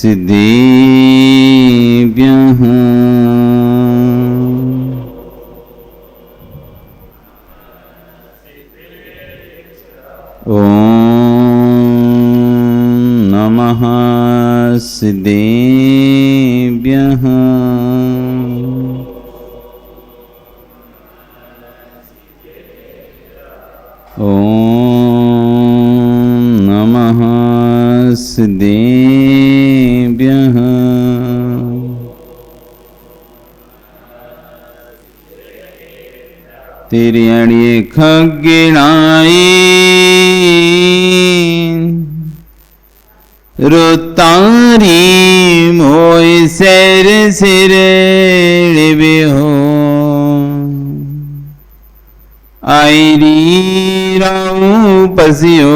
सिद्धेभ्यः ॐ नमः सिद्धेभ्यः सिद्धेभ्यः तेरी अड़िए खगिणाई रुतारी मोई सैर सिर भी हो आईरी राऊ पसियो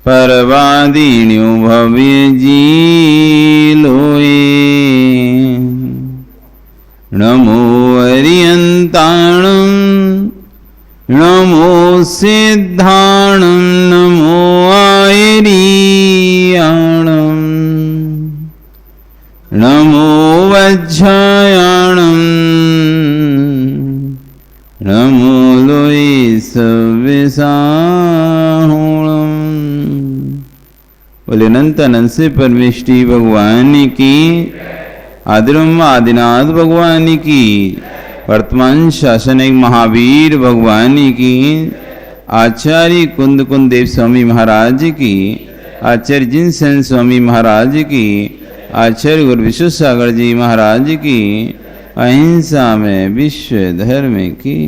परवादीण्यो भव्य जी लोए नमो अरियंताणं नमो सिद्धाणं नमो आयरीयाणं नमो वज्रायाणं नमो लोई सविसाहुणं। बोले अनंत अनंत से परमेष्टि भगवान की, आदिरम आदिनाथ भगवान की, वर्तमान शासनिक महावीर भगवान की, आचार्य कुंद कुंद देव स्वामी महाराज की, आचार्य जिनसेन स्वामी महाराज की, आचार्य गुरु विश्वसागर जी महाराज की, अहिंसा में विश्व धर्म की।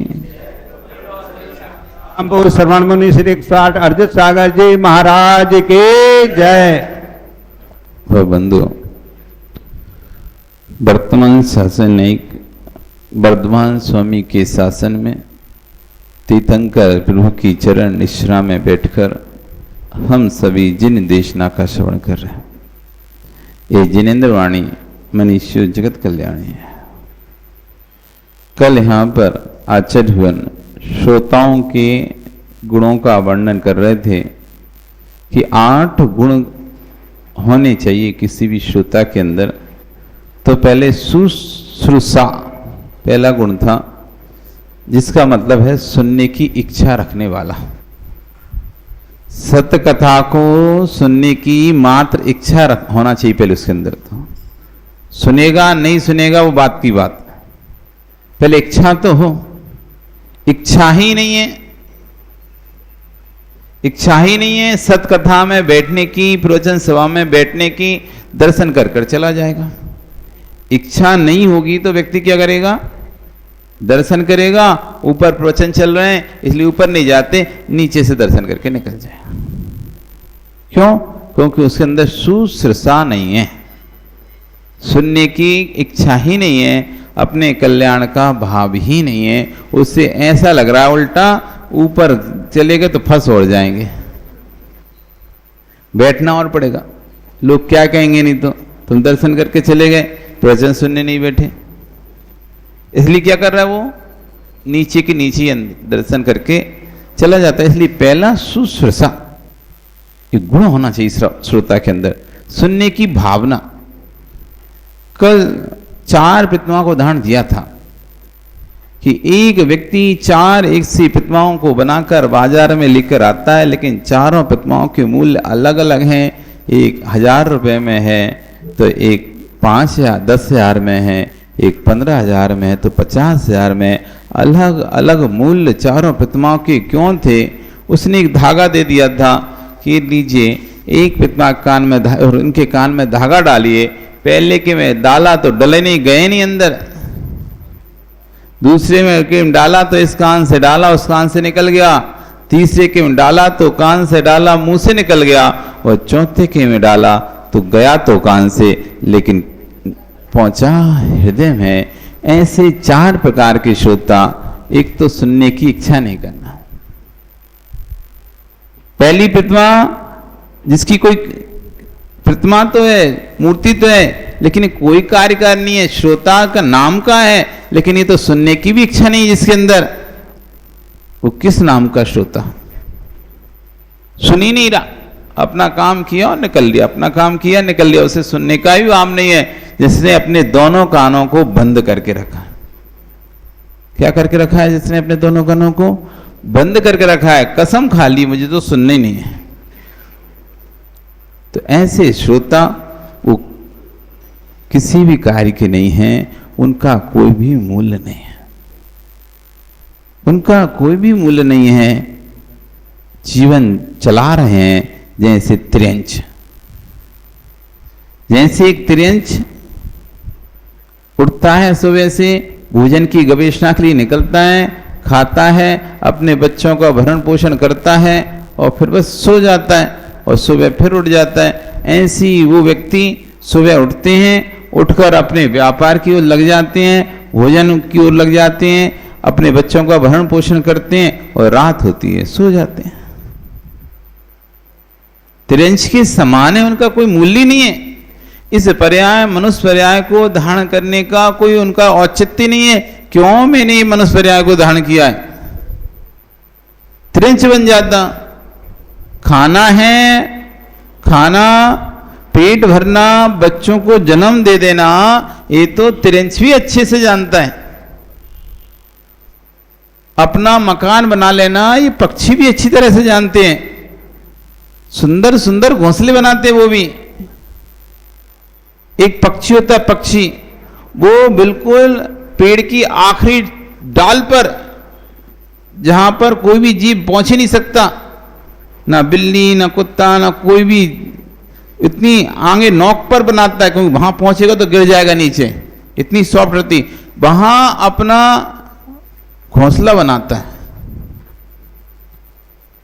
श्रवण मुनि श्री 108 अर्जित सागर जी महाराज की जय। बंधु, वर्तमान शासनिक वर्धमान स्वामी के शासन में तीर्थंकर प्रभु की चरण निश्रा में बैठकर हम सभी जिन देशना का श्रवण कर रहे हैं, ये जिनेन्द्र वाणी मनुष्य जगत कल्याणी है। कल यहाँ पर आचार्य भवन श्रोताओं के गुणों का वर्णन कर रहे थे कि 8 गुण होने चाहिए किसी भी श्रोता के अंदर। तो पहले शुश्रूषा पहला गुण था, जिसका मतलब है सुनने की इच्छा रखने वाला। सत्य कथा को सुनने की मात्र इच्छा होना चाहिए पहले उसके अंदर। तो सुनेगा नहीं सुनेगा वो बात की बात, पहले इच्छा तो हो। इच्छा ही नहीं है, इच्छा ही नहीं है सत कथा में बैठने की, प्रवचन सभा में बैठने की, दर्शन कर कर चला जाएगा। इच्छा नहीं होगी तो व्यक्ति क्या करेगा? दर्शन करेगा। ऊपर प्रवचन चल रहे हैं इसलिए ऊपर नहीं जाते, नीचे से दर्शन करके निकल जाएगा। क्यों? क्योंकि उसके अंदर शुश्रूषा नहीं है, सुनने की इच्छा ही नहीं है, अपने कल्याण का भाव ही नहीं है। उससे ऐसा लग रहा है उल्टा ऊपर चले गए तो फंस और जाएंगे, बैठना और पड़ेगा। लोग क्या कहेंगे, नहीं तो तुम दर्शन करके चले गए, प्रवचन सुनने नहीं बैठे। इसलिए क्या कर रहा है वो? नीचे के नीचे दर्शन करके चला जाता है। इसलिए पहला शुश्रूषा ये गुण होना चाहिए श्रोता के अंदर, सुनने की भावना। कल 4 प्रतिमाओं को उदाहरण दिया था कि एक व्यक्ति 4 एक सी प्रतिमाओं को बनाकर बाजार में लेकर आता है, लेकिन चारों प्रतिमाओं के मूल्य अलग अलग हैं। एक 1000 रुपये में है, तो एक 5000 10,000 में है, एक 15,000 में है, तो 50,000 में। अलग अलग मूल्य चारों प्रतिमाओं के क्यों थे? उसने एक धागा दे दिया था कि लीजिए, एक प्रतिमा कान में और उनके कान में धागा डालिए। पहले के में डाला तो डले नहीं, गए नहीं अंदर। दूसरे में डाला तो इस कान से डाला, उस कान से निकल गया। तीसरे के में डाला तो कान से डाला, मुंह से निकल गया। और चौथे के में डाला तो गया तो कान से, लेकिन पहुंचा हृदय में। ऐसे 4 प्रकार के श्रोता। एक तो सुनने की इच्छा नहीं करना। पहली प्रतिमा, जिसकी कोई प्रतिमा तो है, मूर्ति तो है, लेकिन कोई कार्यकार नहीं है, श्रोता का नाम का है, लेकिन ये तो सुनने की भी इच्छा नहीं जिसके अंदर। वो किस नाम का श्रोता? सुन ही नहीं रहा, अपना काम किया और निकल लिया, अपना काम किया निकल लिया, उसे सुनने का भी काम नहीं है। जिसने अपने दोनों कानों को बंद करके रखा, क्या करके रखा है? जिसने अपने दोनों कानों को बंद करके रखा है, कसम खा ली मुझे तो सुनना ही नहीं है। तो ऐसे श्रोता वो किसी भी कार्य के नहीं हैं, उनका कोई भी मूल्य नहीं है, उनका कोई भी मूल्य नहीं है। जीवन चला रहे हैं जैसे त्रियंच, जैसे एक त्रियंच उठता है सुबह से, भोजन की गवेषणा के लिए निकलता है, खाता है, अपने बच्चों का भरण पोषण करता है और फिर बस सो जाता है और सुबह फिर उठ जाता है। ऐसी वो व्यक्ति सुबह उठते हैं, उठकर अपने व्यापार की ओर लग जाते हैं, भोजन की ओर लग जाते हैं, अपने बच्चों का भरण पोषण करते हैं और रात होती है सो जाते हैं। त्रियंच के समान है, उनका कोई मूल्य नहीं है। इस पर्याय मनुष्य पर्याय को धारण करने का कोई उनका औचित्य नहीं है। क्यों मैंने ये मनुष्य पर्याय को धारण किया है? त्रियंच बन जाता। खाना है, खाना, पेट भरना, बच्चों को जन्म दे देना, ये तो त्रियंच भी अच्छे से जानता है। अपना मकान बना लेना ये पक्षी भी अच्छी तरह से जानते हैं। सुंदर सुंदर घोंसले बनाते हैं वो भी। एक पक्षी होता है, पक्षी, वो बिल्कुल पेड़ की आखिरी डाल पर, जहां पर कोई भी जीव पहुंच ही नहीं सकता, ना बिल्ली ना कुत्ता ना कोई भी, इतनी आगे नोक पर बनाता है क्योंकि वहां पहुंचेगा तो गिर जाएगा नीचे, इतनी सॉफ्ट रहती, वहां अपना घोंसला बनाता है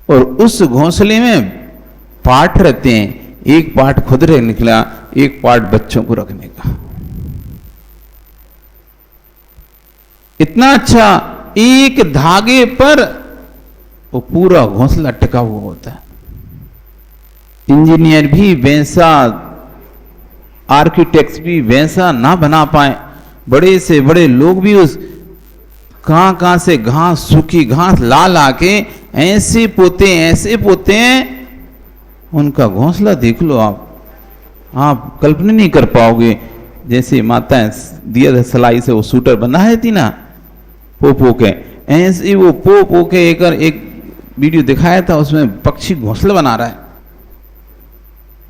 और उस घोंसले में पार्ट रहते हैं। एक पार्ट खुद रह निकला, एक पार्ट बच्चों को रखने का। इतना अच्छा, एक धागे पर वो पूरा घोंसला टिका हुआ होता है। इंजीनियर भी वैसा, आर्किटेक्ट भी वैसा ना बना पाए, बड़े से बड़े लोग भी उस कहां से घास, सूखी घास ला ला के ऐसे पोते हैं, उनका घोंसला देख लो आप कल्पना नहीं कर पाओगे। जैसे माताएं दिया सलाई से वो सूटर बना है थी ना, पो के, ऐसे वो पो के एक वीडियो दिखाया था, उसमें पक्षी घोंसला बना रहा है।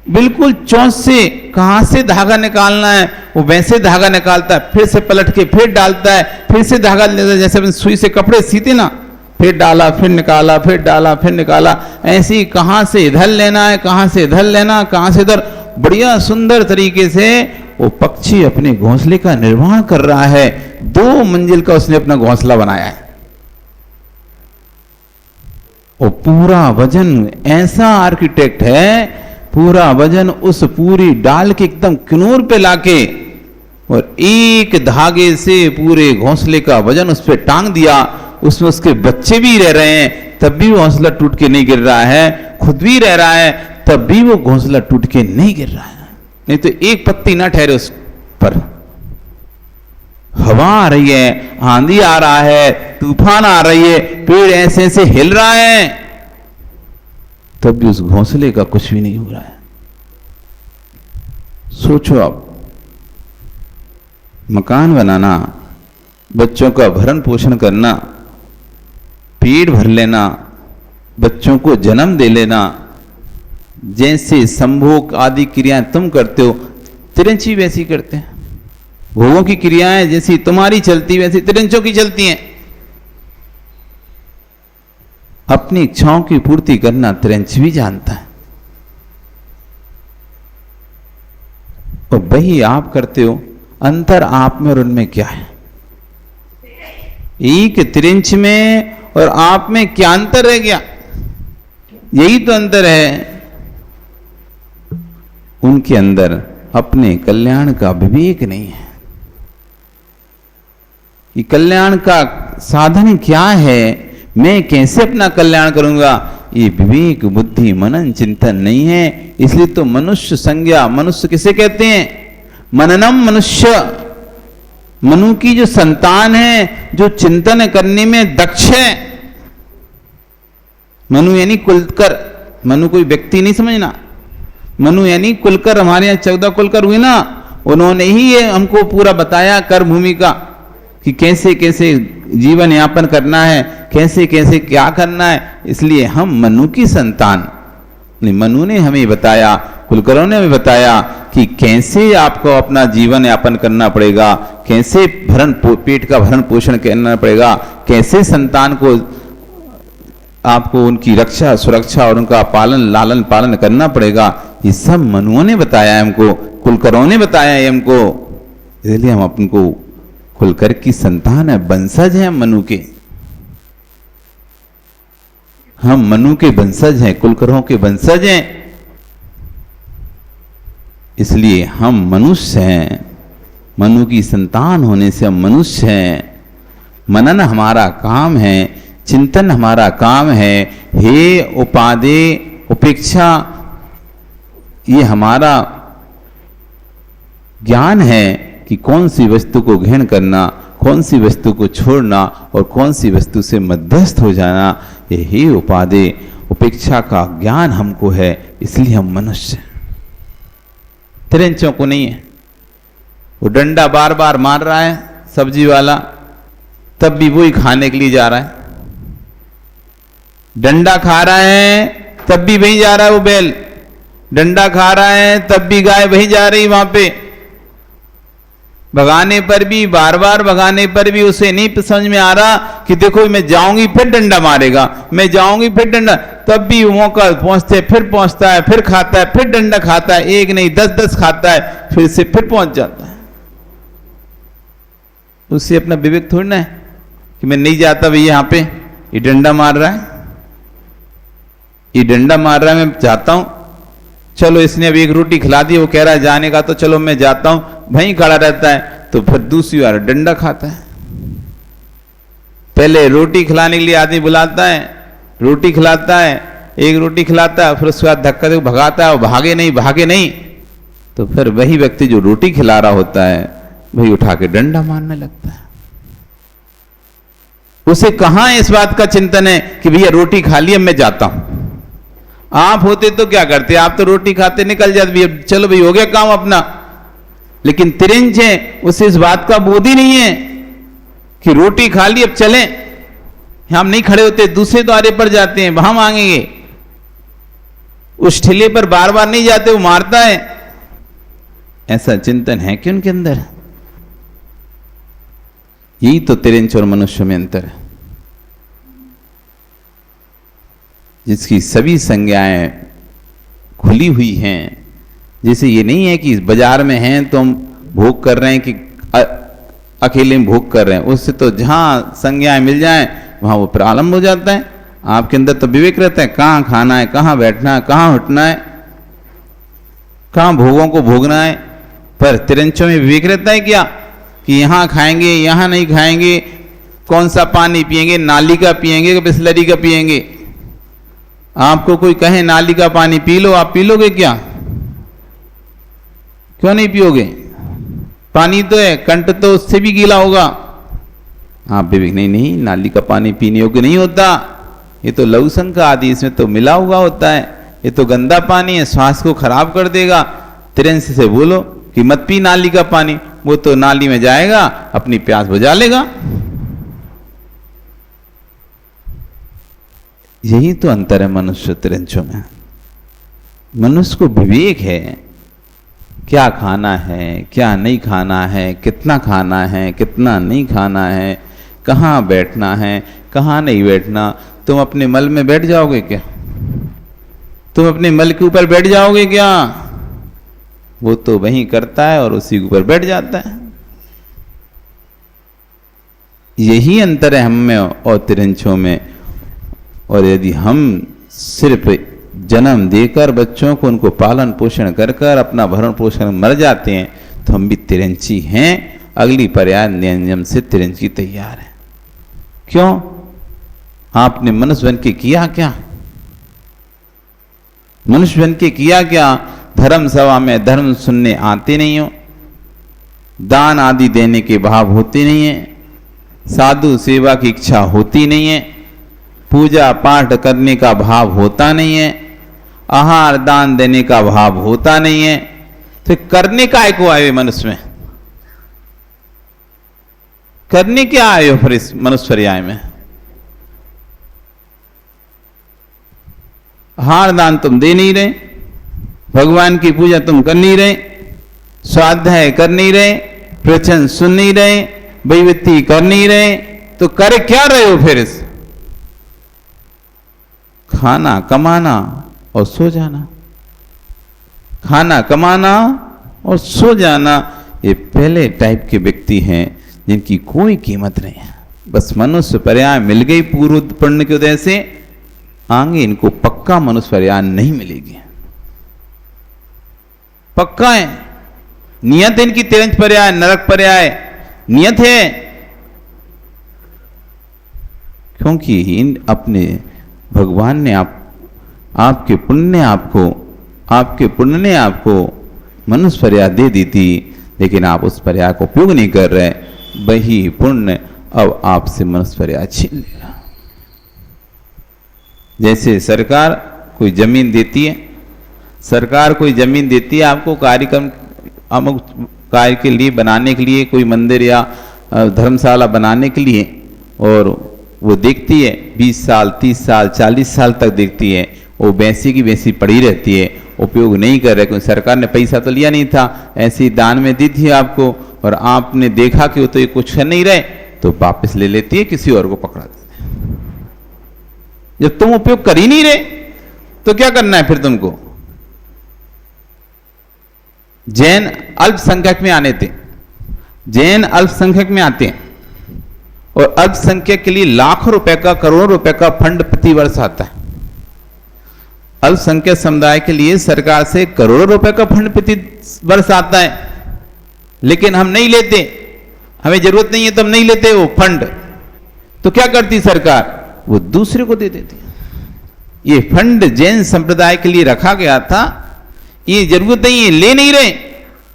बिल्कुल चौंच से कहां से धागा निकालना है वो वैसे धागा निकालता है, फिर से पलट के फिर डालता है, फिर से धागा लेता है, जैसे अपन सुई से कपड़े सीते ना, फिर डाला फिर निकाला, फिर डाला फिर निकाला, ऐसे ही कहां से इधर लेना है, कहां से इधर लेना, कहां से इधर, बढ़िया सुंदर तरीके से वो पक्षी अपने घोंसले का निर्माण कर रहा है। 2 मंजिल का उसने अपना घोंसला बनाया है। वो पूरा वजन, ऐसा आर्किटेक्ट है, पूरा वजन उस पूरी डाल के एकदम किनोर पे लाके और एक धागे से पूरे घोंसले का वजन उस पर टांग दिया। उसमें उसके बच्चे भी रह रहे हैं, तब भी वो घोंसला टूट के नहीं गिर रहा है, खुद भी रह रहा है, तब भी वो घोंसला टूट के नहीं गिर रहा है। नहीं तो एक पत्ती ना ठहरे उस पर। हवा आ रही है, आंधी आ रहा है, तूफान आ रही है, पेड़ ऐसे ऐसे हिल रहा है, तब भी उस घोंसले का कुछ भी नहीं हो रहा है। सोचो आप, मकान बनाना, बच्चों का भरण पोषण करना, पेट भर लेना, बच्चों को जन्म दे लेना, जैसे संभोग आदि क्रियाएं तुम करते हो, त्रियंची वैसी करते हैं। भोगों की क्रियाएं जैसी तुम्हारी चलती वैसी त्रियंचों की चलती हैं। अपनी इच्छाओं की पूर्ति करना त्रियंच भी जानता है, और वही आप करते हो। अंतर आप में और उनमें क्या है? एक त्रियंच में और आप में क्या अंतर रह गया? यही तो अंतर है। उनके अंदर अपने कल्याण का विवेक नहीं है कि कल्याण का साधन क्या है, मैं कैसे अपना कल्याण करूंगा, ये विवेक बुद्धि मनन चिंतन नहीं है। इसलिए तो मनुष्य संज्ञा, मनुष्य किसे कहते हैं? मननम मनुष्य, मनु की जो संतान है, जो चिंतन करने में दक्ष है। मनु यानी कुलकर, मनु कोई व्यक्ति नहीं समझना। मनु यानी कुलकर, हमारे यहाँ 14 कुलकर हुए ना, उन्होंने ही ये हमको पूरा बताया कर भूमि का कि कैसे कैसे जीवन यापन करना है, कैसे कैसे क्या करना है। इसलिए हम मनु की संतान, मनु ने हमें बताया, कुलकरों ने हमें बताया कि कैसे आपको अपना जीवन यापन करना पड़ेगा, कैसे पेट का भरण पोषण करना पड़ेगा, कैसे संतान को आपको उनकी रक्षा सुरक्षा और उनका लालन पालन करना पड़ेगा। ये सब मनुओं ने बताया हमको, कुलकरों ने बताया है हमको। इसलिए हम अपन को कुलकर की संतान है, वंशज हैं मनु के। हम मनु के वंशज हैं, कुलकरों के वंशज हैं। इसलिए हम मनुष्य हैं, मनु की संतान होने से हम मनुष्य हैं। मनन हमारा काम है, चिंतन हमारा काम है। हे उपादे उपेक्षा, ये हमारा ज्ञान है कि कौन सी वस्तु को ग्रहण करना, कौन सी वस्तु को छोड़ना और कौन सी वस्तु से मध्यस्थ हो जाना। यही उपादे उपेक्षा का ज्ञान हमको है, इसलिए हम मनुष्य। तिरंचों को नहीं है। वो डंडा बार बार मार रहा है सब्जी वाला, तब भी वही खाने के लिए जा रहा है। डंडा खा रहा है तब भी वही जा रहा है वो बैल, डंडा खा रहा है तब भी गाय वही जा रही वहां पे। भगाने पर भी, बार बार भगाने पर भी उसे नहीं समझ में आ रहा कि देखो मैं जाऊंगी फिर डंडा मारेगा, मैं जाऊंगी फिर डंडा, तब भी मौका पहुंचते फिर पहुंचता है, फिर खाता है, फिर डंडा खाता है, एक नहीं 10-10 खाता है, फिर से फिर पहुंच जाता है। उससे अपना विवेक थोड़ी ना है कि मैं नहीं जाता भाई यहां पे, ये डंडा मार रहा है, ये डंडा मार रहा है, मैं जाता हूं। चलो इसने अभी एक रोटी खिला दी, वो कह रहा है जाने का, तो चलो मैं जाता हूं। वहीं खड़ा रहता है, तो फिर दूसरी बार डंडा खाता है। पहले रोटी खिलाने के लिए आदमी बुलाता है, रोटी खिलाता है, एक रोटी खिलाता है, फिर उसके बाद धक्का दे भगाता है, वो भागे नहीं, तो फिर वही व्यक्ति जो रोटी खिला रहा होता है वही उठा के डंडा मारने लगता है। उसे कहां इस बात का चिंतन है कि भैया रोटी खा ली, अब मैं जाता हूं। आप होते तो क्या करते, आप तो रोटी खाते निकल जाते, भैया चलो भाई हो गया काम अपना। लेकिन तिरंज है, उसे इस बात का बोध ही नहीं है कि रोटी खा ली अब चलें। हम नहीं खड़े होते, दूसरे द्वारे पर जाते हैं, वहां मांगेंगे। उस ठेले पर बार बार नहीं जाते, वो मारता है। ऐसा चिंतन है कि उनके अंदर? यही तो तिरंज और मनुष्य में अंतर है, जिसकी सभी संज्ञाएं खुली हुई हैं। जैसे ये नहीं है कि बाजार में हैं तो हम भोग कर रहे हैं कि अकेले में भोग कर रहे हैं। उससे तो जहां संज्ञाएं मिल जाएं वहां वो प्रारंभ हो जाता है। आपके अंदर तो विवेक रहता है, कहां खाना है, कहां बैठना है, कहां उठना है, कहां भोगों को भोगना है। पर तिरंचों में विवेक रहता है क्या कि यहां खाएंगे, यहां नहीं खाएंगे, कौन सा पानी पिएंगे, नाली का पिएंगे कि बिस्लरी का पिएंगे। आपको कोई कहे नाली का पानी पी लो, आप पी लोगे क्या? क्यों नहीं पियोगे? पानी तो है, कंठ तो उससे भी गीला होगा। आप विवेक नहीं, नाली का पानी पीने योग्य नहीं होता, ये तो लहूसन का आदि इसमें तो मिला हुआ होता है, ये तो गंदा पानी है, स्वास्थ्य को खराब कर देगा। तिरंज से बोलो कि मत पी नाली का पानी, वो तो नाली में जाएगा, अपनी प्यास बुझा लेगा। यही तो अंतर है मनुष्य तिरंजों में। मनुष्य को विवेक है, क्या खाना है, क्या नहीं खाना है, कितना खाना है, कितना नहीं खाना है, कहाँ बैठना है, कहाँ नहीं बैठना। तुम अपने मल में बैठ जाओगे क्या? तुम अपने मल के ऊपर बैठ जाओगे क्या? वो तो वहीं करता है और उसी के ऊपर बैठ जाता है। यही अंतर है हम में और तिरंजों में। और यदि हम सिर्फ जन्म देकर बच्चों को उनको पालन पोषण कर कर अपना भरण पोषण मर जाते हैं तो हम भी तिरंची हैं। अगली पर्याय नियम से तिरंची तैयार है। क्यों? आपने मनुष्य बन के किया क्या? मनुष्य बन के किया क्या? धर्म सभा में धर्म सुनने आते नहीं हो, दान आदि देने के भाव होते नहीं है, साधु सेवा की इच्छा होती नहीं है, पूजा पाठ करने का भाव होता नहीं है, आहार दान देने का भाव होता नहीं है, तो करने का को आए मनुष्य में? करने क्या आए हो फिर इस मनुष्य पर्याय में? आहार दान तुम दे नहीं रहे, भगवान की पूजा तुम कर नहीं रहे, स्वाध्याय कर नहीं रहे, प्रवचन सुन नहीं रहे, वैवृत्ति कर नहीं रहे, तो करे क्या रहे हो फिर? इस खाना कमाना और सो जाना, खाना कमाना और सो जाना, ये पहले टाइप के व्यक्ति हैं जिनकी कोई कीमत नहीं है। बस मनुष्य पर्याय मिल गई पूर्व पुण्य के उदय से, आगे इनको पक्का मनुष्य पर्याय नहीं मिलेगी। पक्का है, नियत है इनकी तिरंज पर्याय, नरक पर्याय नियत है, क्योंकि इन अपने भगवान ने आपके पुण्य ने आपको मनुष्य पर्याय दे दी थी, लेकिन आप उस पर्याय को उपयोग नहीं कर रहे, वही पुण्य अब आपसे मनुष्य पर्याय छीन लेगा। जैसे सरकार कोई जमीन देती है, सरकार कोई जमीन देती है आपको कार्यक्रम अमुक कार्य के लिए बनाने के लिए, कोई मंदिर या धर्मशाला बनाने के लिए, और वो देखती है 20 साल 30 साल 40 साल तक देखती है, वो वैसी की वैसी पड़ी रहती है, उपयोग नहीं कर रहे, क्योंकि सरकार ने पैसा तो लिया नहीं था, ऐसी दान में दी थी आपको, और आपने देखा कि वो तो ये कुछ कर नहीं रहे, तो वापस ले लेती है, किसी और को पकड़ा देती है। जब तुम उपयोग कर ही नहीं रहे तो क्या करना है फिर तुमको? जैन अल्पसंख्यक में आने थे, जैन अल्पसंख्यक में आते हैं, और अल्पसंख्यक के लिए लाखों रुपए का, करोड़ों रुपए का फंड प्रति वर्ष आता है। अल्पसंख्यक समुदाय के लिए सरकार से करोड़ों रुपए का फंड प्रति वर्ष आता है, लेकिन हम नहीं लेते, हमें जरूरत नहीं है तो हम नहीं लेते वो फंड। तो क्या करती सरकार? वो दूसरे को दे देती। ये फंड जैन संप्रदाय के लिए रखा गया था, ये जरूरत नहीं है, ले नहीं रहे,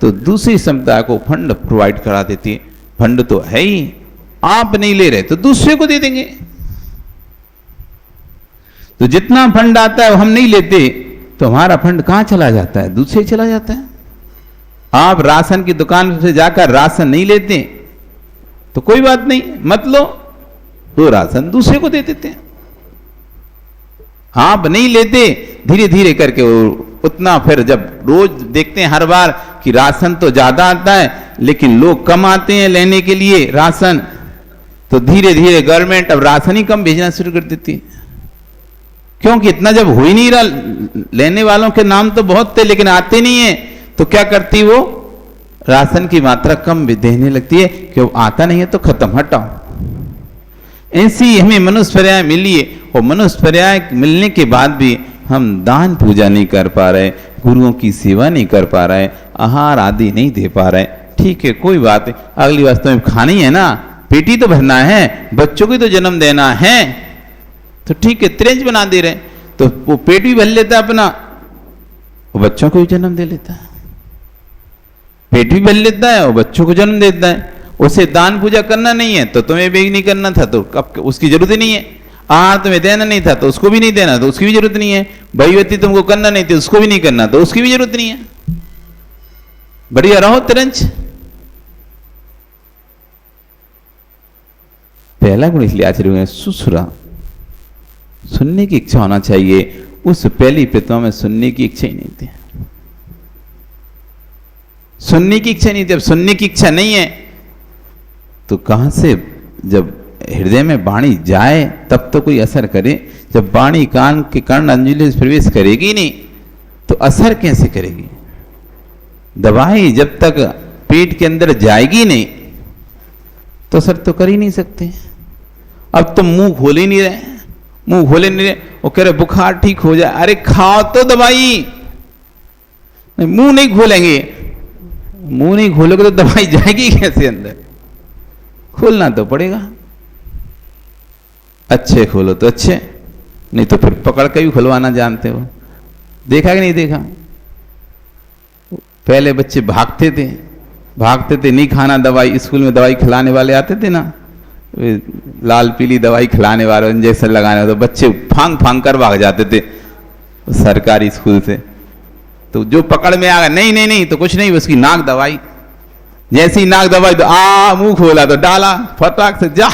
तो दूसरी संप्रदाय को फंड प्रोवाइड करा देती है। फंड तो है ही, आप नहीं ले रहे तो दूसरे को दे देंगे। तो जितना फंड आता है वो हम नहीं लेते, तो हमारा फंड कहां चला जाता है? दूसरे चला जाता है। आप राशन की दुकान से जाकर राशन नहीं लेते तो कोई बात नहीं, मत लो, तो राशन दूसरे को दे देते हैं। आप नहीं लेते, धीरे धीरे करके उतना, फिर जब रोज देखते हैं हर बार कि राशन तो ज्यादा आता है लेकिन लोग कम आते हैं लेने के लिए राशन, तो धीरे धीरे गवर्नमेंट अब राशन ही कम भेजना शुरू कर देती है। क्योंकि इतना जब हो ही नहीं रहा, लेने वालों के नाम तो बहुत थे लेकिन आते नहीं है, तो क्या करती वो? राशन की मात्रा कम भी देने लगती है, क्यों? आता नहीं है तो खत्म, हटाओ। ऐसी हमें मनुष्य पर्याय मिली है, और मनुष्य पर्याय मिलने के बाद भी हम दान पूजा नहीं कर पा रहे, गुरुओं की सेवा नहीं कर पा रहे, आहार आदि नहीं दे पा रहे। ठीक है, कोई बात नहीं, अगली वस्तु में खानी है ना, पेटी तो भरना है, बच्चों को तो जन्म देना है, तो ठीक है त्रेंच बना दे रहे, तो वो पेट भी भर लेता अपना, वो बच्चों को भी जन्म दे लेता है, पेट भी भर लेता है और बच्चों को जन्म देता है। उसे दान पूजा करना नहीं है तो तुम्हें भी नहीं करना था, तो अब उसकी जरूरत ही नहीं है। आहार तुम्हें देना नहीं था तो उसको भी नहीं देना, तो उसकी भी जरूरत नहीं है। वैवृत्ति तुमको करना नहीं थी, उसको भी नहीं करना, तो उसकी भी जरूरत नहीं है। बढ़िया रहो तिरंच। पहला गुण इसलिए आचार्य है सुसुरा, सुनने की इच्छा होना चाहिए। उस पहली प्रतिमा में सुनने की इच्छा ही नहीं थी, सुनने की इच्छा नहीं थी। अब सुनने की इच्छा नहीं है तो कहां से, जब हृदय में वाणी जाए तब तो कोई असर करे। जब वाणी कान के कर्ण अंजलि से प्रवेश करेगी नहीं तो असर कैसे करेगी? दवाई जब तक पेट के अंदर जाएगी नहीं तो असर तो कर ही नहीं सकते। अब तो मुंह खोल ही नहीं रहे, मुंह खोले नहीं रहे, वो कह रहे बुखार ठीक हो जाए, अरे खाओ तो दवाई। मुंह नहीं खोलेंगे, मुंह नहीं खोलोगे तो दवाई जाएगी कैसे अंदर? खोलना तो पड़ेगा। अच्छे खोलो तो अच्छे, नहीं तो फिर पकड़ के भी खुलवाना जानते हो। देखा कि नहीं देखा? पहले बच्चे भागते थे नहीं खाना दवाई। स्कूल में दवाई खिलाने वाले आते थे ना, लाल पीली दवाई खिलाने वाले, इंजेक्शन लगाने वाले, तो बच्चे फांग फांग कर भाग जाते थे। सरकारी स्कूल से। तो जो पकड़ में आ गया, नहीं नहीं नहीं, तो कुछ नहीं, उसकी नाक दबाई। जैसे ही नाक दबाई तो मुंह खोला तो डाला फटाक से, जा।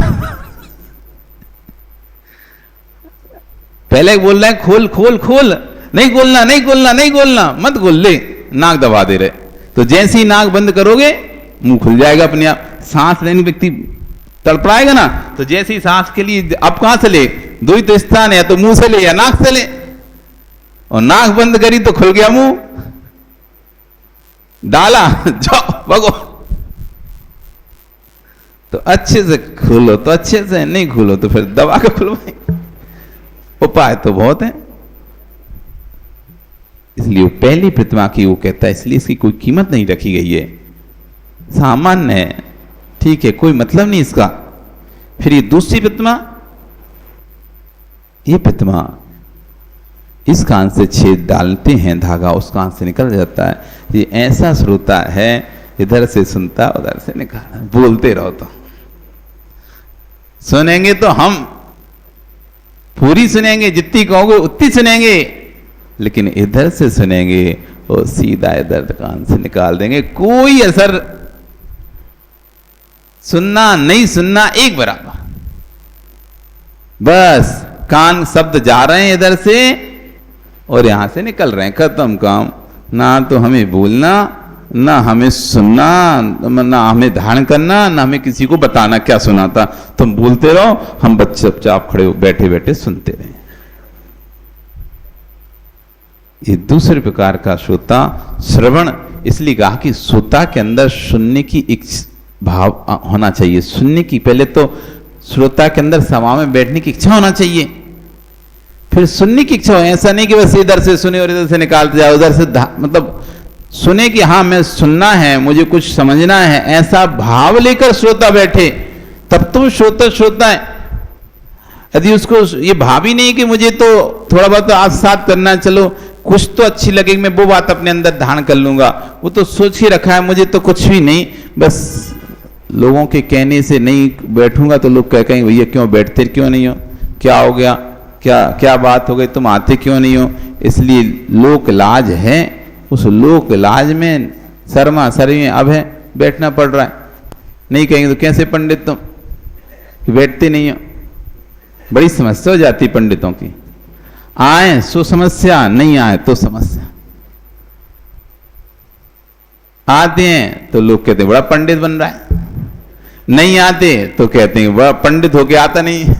पहले बोल रहे हैं खोल खोल खोल, नहीं खोलना नहीं खोलना नहीं खोलना, मत खोल, ले नाक दबा दे रहे। तो जैसे ही नाक बंद करोगे मुंह खुल जाएगा अपने आप। सांस लेने व्यक्ति तड़पड़ाएगा ना, तो जैसे ही सांस के लिए अब कहां से ले, दो ही तो स्थान है, या तो मुंह से ले या नाक से ले, और नाक बंद करी तो खुल गया मुंह, डाला जाओ भगो। तो अच्छे से खोलो तो अच्छे से, नहीं खोलो तो फिर दबा के खुलवाए। उपाय तो बहुत है। इसलिए वो पहली प्रतिमा की वो कहता है, इसलिए इसकी कोई कीमत नहीं रखी गई है, सामान्य है, ठीक है, कोई मतलब नहीं इसका। फिर ये दूसरी प्रतिमा, ये प्रतिमा इस कान से छेद डालते हैं, धागा उस कान से निकल जाता है। ये ऐसा श्रोता है, इधर से सुनता उधर से निकाल, बोलते रहो तो सुनेंगे, तो हम पूरी सुनेंगे, जितनी कहोगे उतनी सुनेंगे, लेकिन इधर से सुनेंगे और सीधा इधर कान से निकाल देंगे, कोई असर, सुनना नहीं सुनना एक बराबर। बस कान शब्द जा रहे हैं इधर से और यहां से निकल रहे हैं, खत्म काम। ना तो हमें बोलना, ना हमें सुनना, ना हमें धारण करना, ना हमें किसी को बताना क्या सुना था। तुम बोलते रहो, हम बच्चे चुपचाप खड़े बैठे बैठे सुनते रहे। ये दूसरे प्रकार का श्रोता श्रवण, इसलिए कहा कि श्रोता के अंदर सुनने की एक भाव होना चाहिए। सुनने की, पहले तो श्रोता के अंदर सभा में बैठने की इच्छा होना चाहिए, फिर सुनने की इच्छा हो। ऐसा नहीं कि बस इधर से सुने और इधर से निकालते जाओ, उधर से मतलब सुने कि हाँ मैं सुनना है, मुझे कुछ समझना है, ऐसा भाव लेकर श्रोता बैठे, तब तो श्रोता है। यदि उसको ये भाव ही नहीं कि मुझे तो थोड़ा बहुत आत्मसात करना, चलो कुछ तो अच्छी लगेगी, मैं वो बात अपने अंदर धारण कर लूंगा, वो तो सोच ही रखा है, मुझे तो कुछ भी नहीं, बस लोगों के कहने से नहीं बैठूंगा तो लोग कहेंगे भैया क्यों बैठते क्यों नहीं हो, क्या हो गया, क्या बात हो गई, तुम आते क्यों नहीं हो। इसलिए लोक लाज है, उस लोक लाज में शर्मा शर्मी अब है, बैठना पड़ रहा है। नहीं कहेंगे तो कैसे पंडित तुम बैठते नहीं हो, बड़ी समस्या हो जाती पंडितों की। आए सो समस्या, नहीं आए तो समस्या। आते हैं तो लोग कहते हैं बड़ा पंडित बन रहा है, नहीं आते तो कहते हैं बड़ा पंडित होके आता नहीं।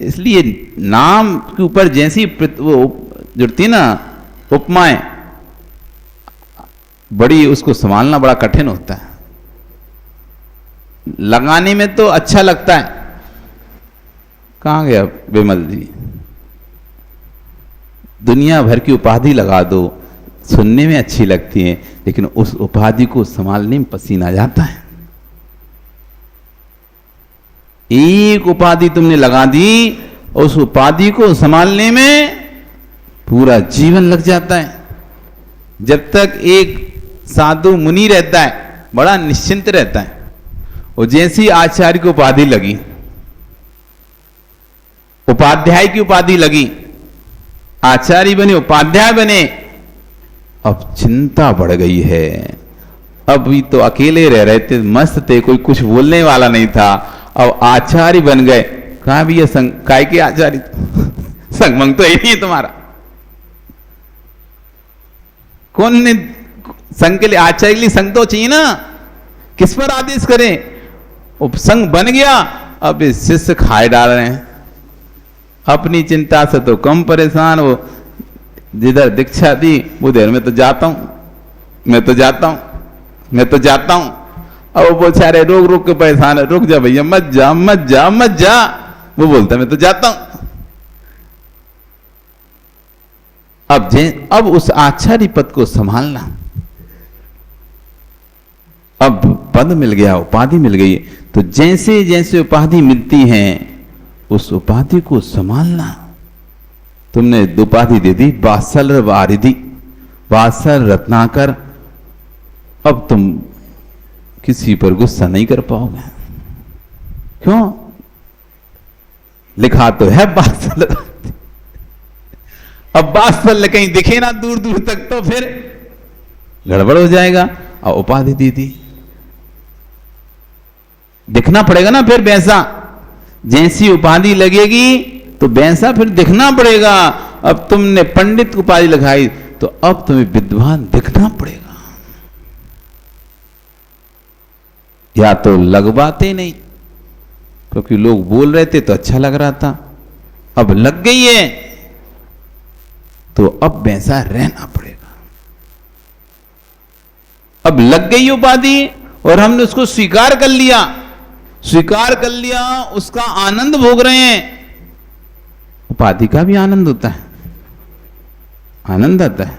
इसलिए नाम के ऊपर जैसी वो जुड़ती ना उपमाएं, बड़ी उसको संभालना बड़ा कठिन होता है। लगाने में तो अच्छा लगता है, कहां गया विमल जी, दुनिया भर की उपाधि लगा दो, सुनने में अच्छी लगती है, लेकिन उस उपाधि को संभालने में पसीना जाता है। एक उपाधि तुमने लगा दी, उस उपाधि को संभालने में पूरा जीवन लग जाता है। जब तक एक साधु मुनि रहता है बड़ा निश्चिंत रहता है, और जैसी आचार्य की उपाधि लगी, उपाध्याय की उपाधि लगी, आचार्य बने, उपाध्याय बने, अब चिंता बढ़ गई है। अभी तो अकेले रह रहे थे, मस्त थे, कोई कुछ बोलने वाला नहीं था, अब आचार्य बन गए। कहा भी ये संग काय के आचार्य, संगमंग तो यही है तुम्हारा, कौन ने संघ के लिए, आचार्य के लिए संघ तो चाहिए ना, किस पर आदेश करें। उपसंग बन गया, अब इस शिष्य खाए डाल रहे हैं, अपनी चिंता से तो कम परेशान। वो जिधर दीक्षा दी उधर मैं तो जाता हूं, मैं तो जाता हूं, मैं तो जाता हूं। अब वो बेचारे रोक रोक के परेशान है, रुक जा भैया, मत जा मत जा मत जा। वो बोलता मैं तो जाता हूं। अब उस आचार्य पद को संभालना, अब पद मिल गया, उपाधि मिल गई, तो जैसे जैसे उपाधि मिलती है उस उपाधि को संभालना। तुमने उपाधि दे दी वात्सल वारिधि, वात्सल रत्नाकर, अब तुम किसी पर गुस्सा नहीं कर पाओगे। क्यों? लिखा तो है वात्सल, अब वात्सल्य कहीं दिखे ना दूर दूर तक तो फिर गड़बड़ हो जाएगा। और उपाधि दी थी, दिखना पड़ेगा ना फिर वैसा, जैसी उपाधि लगेगी तो वैसा फिर दिखना पड़ेगा। अब तुमने पंडित को उपाधि लगाई तो अब तुम्हें विद्वान दिखना पड़ेगा, या तो लगवाते नहीं, क्योंकि लोग बोल रहे थे तो अच्छा लग रहा था, अब लग गई है तो अब वैसा रहना पड़ेगा। अब लग गई उपाधि और हमने उसको स्वीकार कर लिया, उसका आनंद भोग रहे हैं। उपाधि का भी आनंद होता है, आनंद आता है।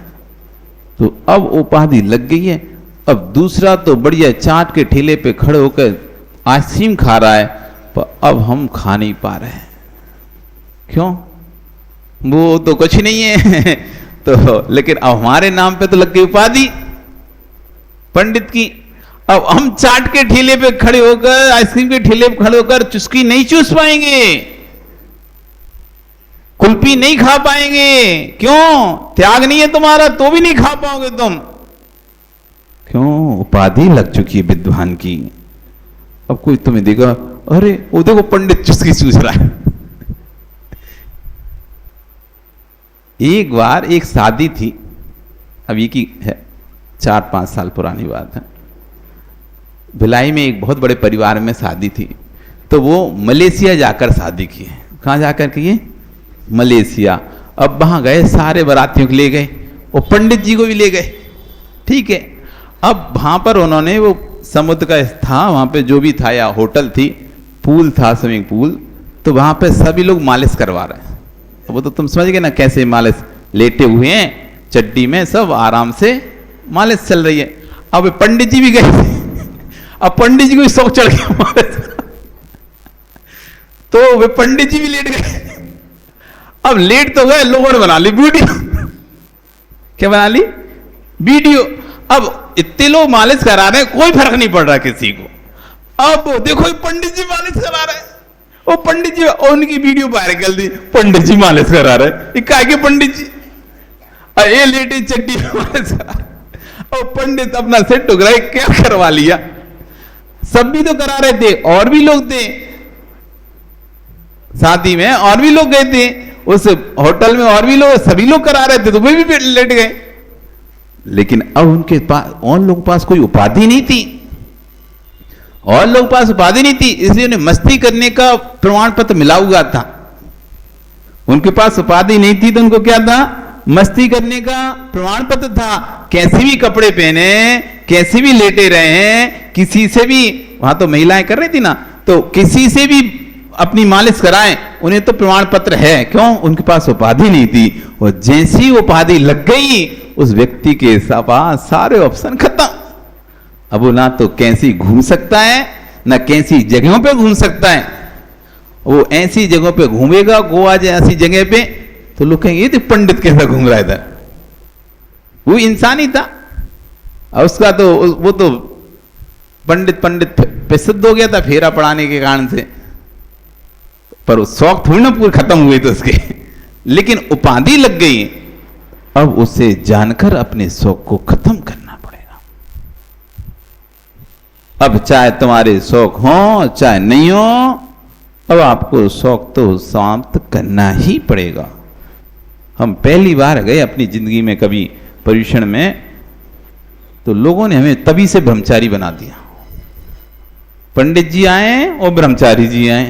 तो अब उपाधि लग गई है, अब दूसरा तो बढ़िया चाट के ठेले पे खड़े होकर आइसक्रीम खा रहा है, पर अब हम खा नहीं पा रहे हैं। क्यों? वो तो कुछ नहीं है तो लेकिन अब हमारे नाम पे तो लग गई उपाधि पंडित की। अब हम चाट के ठेले पे खड़े होकर, आइसक्रीम के ठेले पे खड़े होकर चुस्की नहीं चूस पाएंगे, कुल्फी नहीं खा पाएंगे। क्यों? त्याग नहीं है तुम्हारा तो भी नहीं खा पाओगे तुम। क्यों? उपाधि लग चुकी है विद्वान की। अब कोई तुम्हें देगा, अरे वो देखो पंडित चुस्की चूस रहा है। एक बार एक शादी थी, अभी की है 4-5 साल पुरानी बात है, भिलाई में एक बहुत बड़े परिवार में शादी थी। तो वो मलेशिया जाकर शादी की है। कहाँ जाकर की है? मलेशिया। अब वहां गए, सारे बारातियों को ले गए और पंडित जी को भी ले गए, ठीक है। अब वहां पर उन्होंने वो समुद्र का था, वहां पे जो भी था, या होटल थी, पूल था, स्विमिंग पूल, तो वहां पे सभी लोग मालिश करवा रहे हैं। वो तो तुम समझ गए ना कैसे मालिश, लेटे हुए हैं चड्डी में, सब आराम से मालिश चल रही है। अब पंडित जी भी गए थे, अब पंडित जी को शौक चढ़ गया मालिश, तो वे पंडित जी भी लेट गए। अब लेट तो गए, लोगों ने बना ली वीडियो। क्या बना ली? वीडियो। अब इतने लोग मालिश करा रहे हैं, कोई फर्क नहीं पड़ रहा किसी को। अब देखो पंडित जी मालिश करा रहे हैं, वो पंडित जी, उनकी वीडियो बाहर कर दी, पंडित जी मालिश करा रहे। काय के पंडित जी? ये लेटे चड्डी में मालिश करा रहे। और पंडित अपना सेट हो गया, क्या करवा लिया। सब भी तो करा रहे थे, और भी लोग थे शादी में, और भी लोग गए थे उस होटल में, और भी लोग, सभी लोग करा रहे थे, तो वे भी लेट गए। लेकिन अब उनके पास, और लोगों के पास कोई उपाधि नहीं थी, और लोगों के पास उपाधि नहीं थी, इसलिए उन्हें मस्ती करने का प्रमाण पत्र मिला हुआ था। उनके पास उपाधि नहीं थी तो उनको क्या था? मस्ती करने का प्रमाण पत्र था। कैसे भी कपड़े पहने, कैसे भी लेटे रहे हैं, किसी से भी, वहां तो महिलाएं कर रही थी ना, तो किसी से भी अपनी मालिश कराएं, उन्हें तो प्रमाण पत्र है। क्यों? उनके पास उपाधि नहीं थी। और जैसी उपाधि लग गई, उस व्यक्ति के पास सारे ऑप्शन खत्म। अब वो ना तो कैसी घूम सकता है, ना कैसी जगहों पे घूम सकता है। वो ऐसी जगहों पे घूमेगा, गोवा जैसी जगह पे, तो लोग कहेंगे ये तो पंडित कैसा घूम रहा था। वो इंसान ही था, और उसका तो वो तो पंडित प्रसिद्ध हो गया था फेरा पढ़ाने के कारण से, पर वो शौक थोड़ी ना पूरे खत्म हुए थे उसके। लेकिन उपाधि लग गई, अब उसे जानकर अपने शौक को खत्म करना पड़ेगा। अब चाहे तुम्हारे शौक हो चाहे नहीं हो, अब आपको शौक तो समाप्त करना ही पड़ेगा। हम पहली बार गए अपनी जिंदगी में कभी पर्यूषण में, तो लोगों ने हमें तभी से ब्रह्मचारी बना दिया। पंडित जी आए और ब्रह्मचारी जी आए।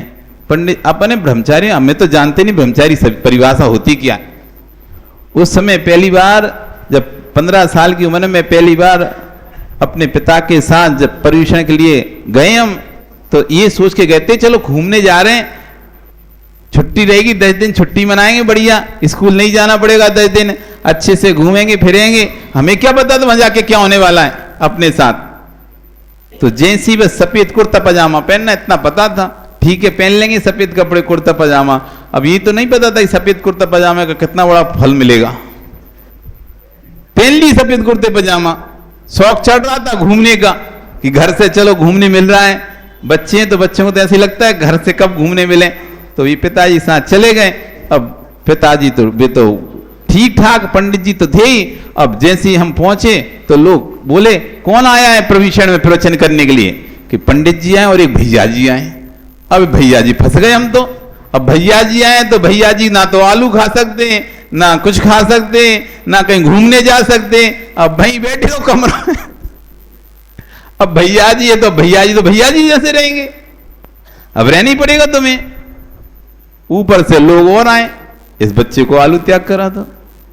पंडित अपने ब्रह्मचारी, हमें तो जानते नहीं ब्रह्मचारी परिभाषा होती क्या। उस समय पहली बार जब 15 साल की उम्र में पहली बार अपने पिता के साथ जब पर्यूषण के लिए गए हम, तो ये सोच के गए थे चलो घूमने जा रहे हैं, छुट्टी रहेगी, 10 दिन छुट्टी मनाएंगे, बढ़िया, स्कूल नहीं जाना पड़ेगा, 10 दिन अच्छे से घूमेंगे फिरेंगे। हमें क्या पता था वहां जाके क्या होने वाला है अपने साथ। तो जैसी बस सफेद कुर्ता पजामा पहनना, इतना पता था, ठीक है पहन लेंगे सफेद कपड़े कुर्ता पजामा। अब ये तो नहीं पता था सफेद कुर्ता पजामा का कितना बड़ा फल मिलेगा। पहन ली सफेद कुर्ते पजामा, शौक चढ़ रहा था घूमने का कि घर से चलो घूमने मिल रहा है। बच्चे हैं तो बच्चों को तो ऐसे लगता है घर से कब घूमने मिले। तो ये पिताजी साथ चले गए। अब पिताजी तो वे तो ठीक ठाक पंडित जी तो थे ही। अब जैसे ही हम पहुंचे तो लोग बोले कौन आया है प्रविष्ण में प्रवचन करने के लिए, कि पंडित जी आए और एक भैया जी आए। अब भैया जी फंस गए हम तो। अब भैया जी आए तो भैया जी ना तो आलू खा सकते हैं, ना कुछ खा सकते हैं, ना कहीं घूमने जा सकते। अब भाई बैठे हो कमरा में। अब भैया जी है तो भैया जी जैसे रहेंगे, अब रहना ही पड़ेगा तुम्हें। ऊपर से लोग और आए, इस बच्चे को आलू त्याग करा दो,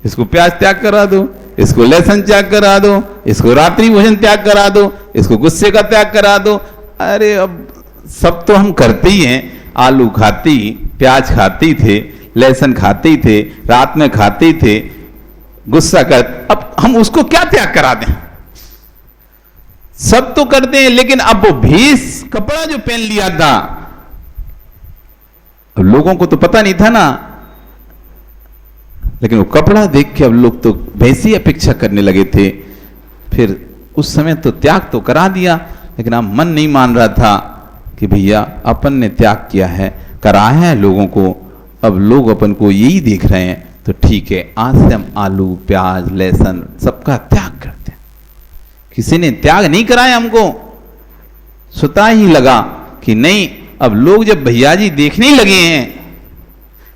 इसको प्याज त्याग करा दो, इसको लहसुन त्याग करा दो, इसको रात्रि भोजन त्याग करा दो, इसको गुस्से का त्याग करा दो। अरे अब सब तो हम करते ही हैं, आलू खाती, प्याज खाती थे, लहसुन खाते थे, रात में खाते थे, गुस्सा कर, अब हम उसको क्या त्याग करा दें? सब तो करते हैं, लेकिन अब वो भेष कपड़ा जो पहन लिया था, लोगों को तो पता नहीं था ना, लेकिन वो कपड़ा देख के अब लोग तो वैसी अपेक्षा करने लगे थे। फिर उस समय तो त्याग तो करा दिया, लेकिन अब मन नहीं मान रहा था कि भैया अपन ने त्याग किया है, कराया है लोगों को, अब लोग अपन को यही देख रहे हैं, तो ठीक है आज से हम आलू प्याज लहसुन सबका त्याग करते हैं। किसी ने त्याग नहीं कराया हमको, स्वतः ही लगा कि नहीं, अब लोग जब भैया जी देखने लगे हैं,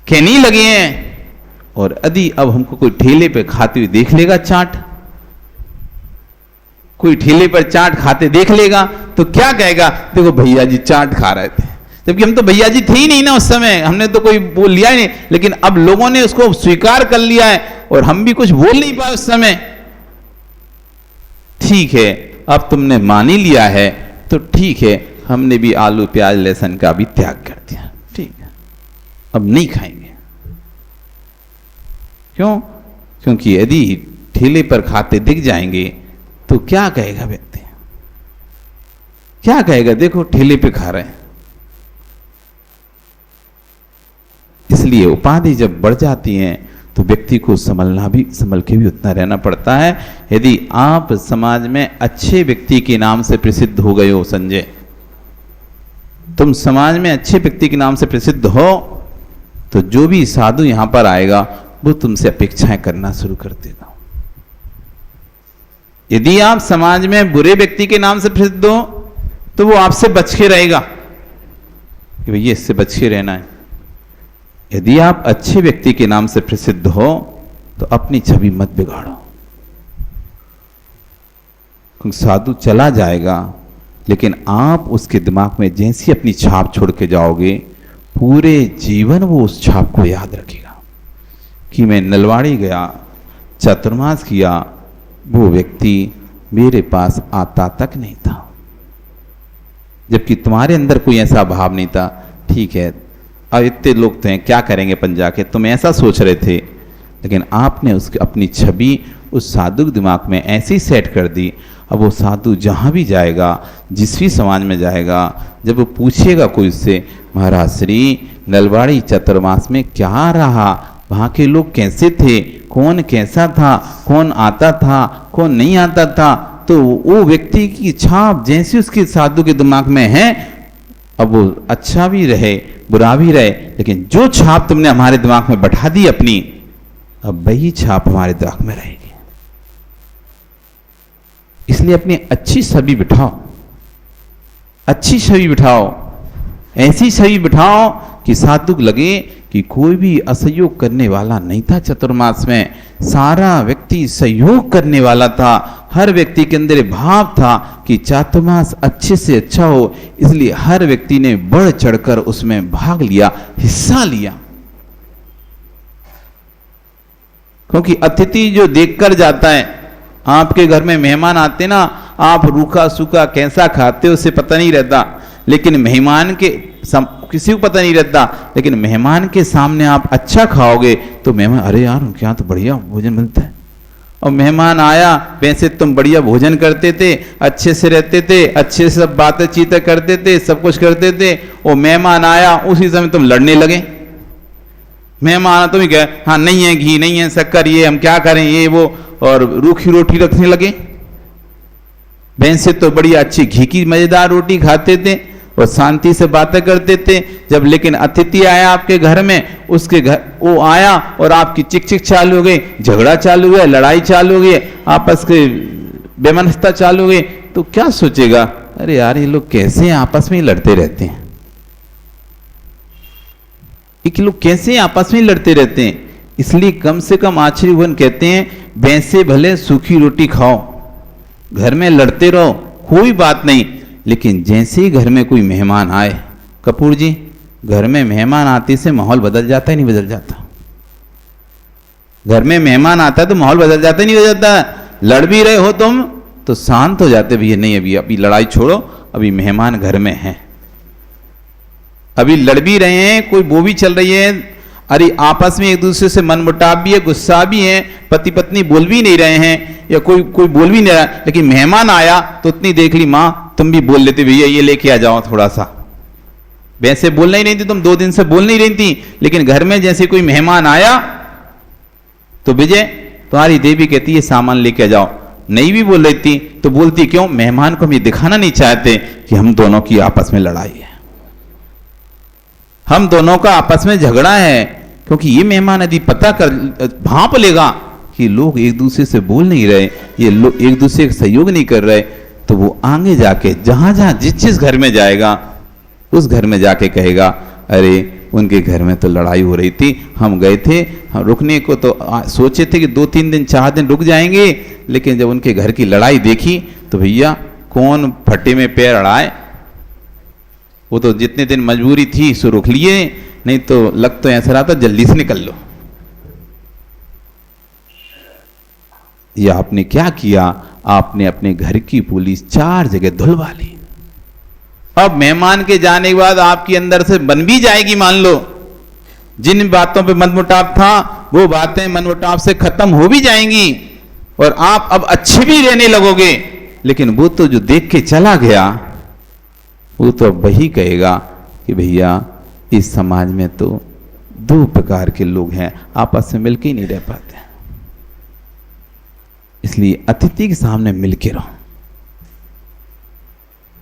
कहने लगे हैं, और यदि अब हमको कोई ठेले पे खाते हुए देख लेगा चाट, कोई ठेले पर चाट खाते देख लेगा तो क्या कहेगा, देखो भैया जी चाट खा रहे थे, जबकि हम तो भैया जी थे ही नहीं ना उस समय, हमने तो कोई बोल लिया ही नहीं। लेकिन अब लोगों ने उसको स्वीकार कर लिया है और हम भी कुछ बोल नहीं पाए उस समय। ठीक है, अब तुमने मान ही लिया है तो ठीक है, हमने भी आलू प्याज लहसुन का भी त्याग कर दिया, ठीक है, अब नहीं खाएंगे। क्यों? क्योंकि यदि ठेले पर खाते दिख जाएंगे तो क्या कहेगा व्यक्ति, क्या कहेगा, देखो ठेले पे खा रहे हैं। इसलिए उपाधि जब बढ़ जाती हैं तो व्यक्ति को संभल के भी उतना रहना पड़ता है। यदि आप समाज में अच्छे व्यक्ति के नाम से प्रसिद्ध हो गए हो, संजय, तुम समाज में अच्छे व्यक्ति के नाम से प्रसिद्ध हो, तो जो भी साधु यहां पर आएगा वो तुमसे अपेक्षाएं करना शुरू कर देगा। यदि आप समाज में बुरे व्यक्ति के नाम से प्रसिद्ध हो तो वो आपसे बच के रहेगा कि भैया इससे बच के रहना है। यदि आप अच्छे व्यक्ति के नाम से प्रसिद्ध हो तो अपनी छवि मत बिगाड़ो, क्योंकि साधु चला जाएगा, लेकिन आप उसके दिमाग में जैसी अपनी छाप छोड़ के जाओगे, पूरे जीवन वो उस छाप को याद रखेगा कि मैं नलवाड़ी गया, चातुर्मास किया, वो व्यक्ति मेरे पास आता तक नहीं था, जबकि तुम्हारे अंदर कोई ऐसा भाव नहीं था। ठीक है, अब इतने लोग तो हैं, क्या करेंगे अपन जाके, तुम ऐसा सोच रहे थे, लेकिन आपने उसकी अपनी छवि उस साधु के दिमाग में ऐसी सेट कर दी। अब वो साधु जहाँ भी जाएगा, जिस भी समाज में जाएगा, जब वो पूछेगा कोई उससे, महाराज श्री नलवाड़ी चातुर्मास में क्या रहा, वहाँ के लोग कैसे थे, कौन कैसा था, कौन आता था, कौन नहीं आता था, तो वो व्यक्ति की छाप जैसी उसके साधु के दिमाग में है, अब वो अच्छा भी रहे बुरा भी रहे, लेकिन जो छाप तुमने हमारे दिमाग में बैठा दी अपनी, अब वही छाप हमारे दिमाग में रहेगी। इसलिए अपनी अच्छी छवि बिठाओ, अच्छी छवि बिठाओ, ऐसी छवि बिठाओ कि साधु लगे कि कोई भी असहयोग करने वाला नहीं था। चतुर्मास में सारा व्यक्ति सहयोग करने वाला था, हर व्यक्ति के अंदर भाव था कि चातुर्मास अच्छे से अच्छा हो, इसलिए हर व्यक्ति ने बढ़ चढ़कर उसमें भाग लिया, हिस्सा लिया। क्योंकि अतिथि जो देखकर जाता है, आपके घर में मेहमान आते ना, आप रूखा सूखा कैसा खाते हो उसे पता नहीं रहता, लेकिन मेहमान के किसी को पता नहीं रहता, लेकिन मेहमान के सामने आप अच्छा खाओगे तो मेहमान, अरे यार उनके यहाँ तो बढ़िया भोजन मिलता है। और मेहमान आया, वैसे तुम बढ़िया भोजन करते थे, अच्छे से रहते थे, अच्छे से सब बातें चीतें करते थे, सब कुछ करते थे, और मेहमान आया उसी समय तुम लड़ने लगे। मेहमान तुम ही कहे हाँ नहीं है घी, नहीं है शक्कर, ये हम क्या करें, ये वो, और रूखी रोटी रखने लगे। वैसे तो बढ़िया अच्छी घी की मजेदार रोटी खाते थे, और शांति से बातें करते थे। जब लेकिन अतिथि आया आपके घर में, उसके घर वो आया और आपकी चिक चिक चालू हो गई, झगड़ा चालू हुआ, लड़ाई चालू हो गई, आपस के बेमनस्ता चालू हो गई, तो क्या सोचेगा, अरे यार ये लोग कैसे आपस में लड़ते रहते हैं, ये लोग कैसे आपस में लड़ते रहते हैं। इसलिए कम से कम आचार्य भगवान कहते हैं, वैसे भले सूखी रोटी खाओ, घर में लड़ते रहो कोई बात नहीं, लेकिन जैसे ही घर में कोई मेहमान आए, कपूर जी घर में मेहमान आते से माहौल बदल जाता है नहीं बदल जाता? घर में मेहमान आता है तो माहौल बदल जाता है नहीं बदल जाता? लड़ भी रहे हो तुम तो शांत हो जाते, भैया नहीं अभी लड़ाई छोड़ो, अभी मेहमान घर में हैं। अभी लड़ भी रहे हैं, कोई वो भी चल रही है, अरे आपस में एक दूसरे से मनमुटाव भी है, गुस्सा भी है, पति पत्नी बोल भी नहीं रहे हैं या कोई बोल भी नहीं रहा, लेकिन मेहमान आया तो उतनी देख ली, माँ तुम भी बोल लेते, भैया ये लेके आ जाओ थोड़ा सा। वैसे बोल नहीं रही थी तुम, 2 दिन से बोल नहीं रही थी, लेकिन घर में जैसे कोई मेहमान आया तो विजय तुम्हारी देवी कहती है सामान लेके आ जाओ। नहीं भी बोल रही थी तो बोलती क्यों, मेहमान को हम ये दिखाना नहीं चाहते कि हम दोनों की आपस में लड़ाई है, हम दोनों का आपस में झगड़ा है। क्योंकि ये मेहमान यदि पता कर भांप लेगा कि लोग एक दूसरे से बोल नहीं रहे, ये लोग एक दूसरे का सहयोग नहीं कर रहे, तो वो आगे जाके जहां जहां जिस घर में जाएगा उस घर में जाके कहेगा, अरे उनके घर में तो लड़ाई हो रही थी, हम गए थे, हम रुकने को तो सोचे थे कि 2-3 दिन 4 दिन रुक जाएंगे, लेकिन जब उनके घर की लड़ाई देखी तो भैया कौन फटे में पैर अड़ाए, वो तो जितने दिन मजबूरी थी सो रुक लिए, नहीं तो लग तो ऐसा रहा था जल्दी से निकल लो। ये आपने क्या किया, आपने अपने घर की पुलिस 4 जगह धुलवा ली। अब मेहमान के जाने के बाद आपके अंदर से बन भी जाएगी, मान लो जिन बातों पे मनमुटाव था वो बातें मनमुटाव से खत्म हो भी जाएंगी और आप अब अच्छे भी रहने लगोगे। लेकिन वो तो जो देख के चला गया वो तो अब वही कहेगा कि भैया इस समाज में तो 2 प्रकार के लोग हैं, आपस में मिलके ही नहीं रह पाते। इसलिए अतिथि के सामने मिलके रहो,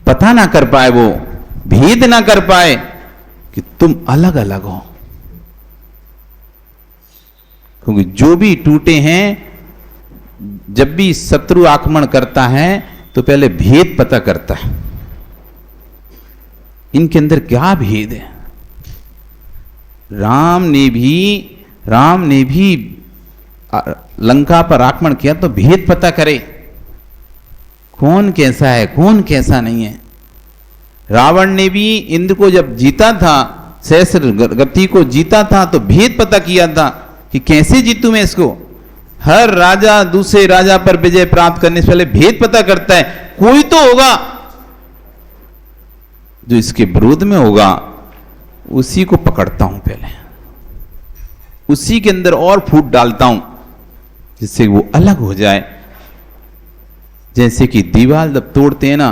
पता ना कर पाए, वो भेद ना कर पाए कि तुम अलग अलग हो। क्योंकि जो भी टूटे हैं, जब भी शत्रु आक्रमण करता है तो पहले भेद पता करता है, इनके अंदर क्या भेद है। राम ने भी लंका पर आक्रमण किया तो भेद पता करे, कौन कैसा है कौन कैसा नहीं है। रावण ने भी इंद्र को जब जीता था, सहस्र गति को जीता था, तो भेद पता किया था कि कैसे जीतूं मैं इसको। हर राजा दूसरे राजा पर विजय प्राप्त करने से पहले भेद पता करता है, कोई तो होगा जो इसके विरोध में होगा, उसी को पकड़ता हूं, पहले उसी के अंदर और फूट डालता हूं जिससे वो अलग हो जाए। जैसे कि दीवार जब तोड़ते हैं ना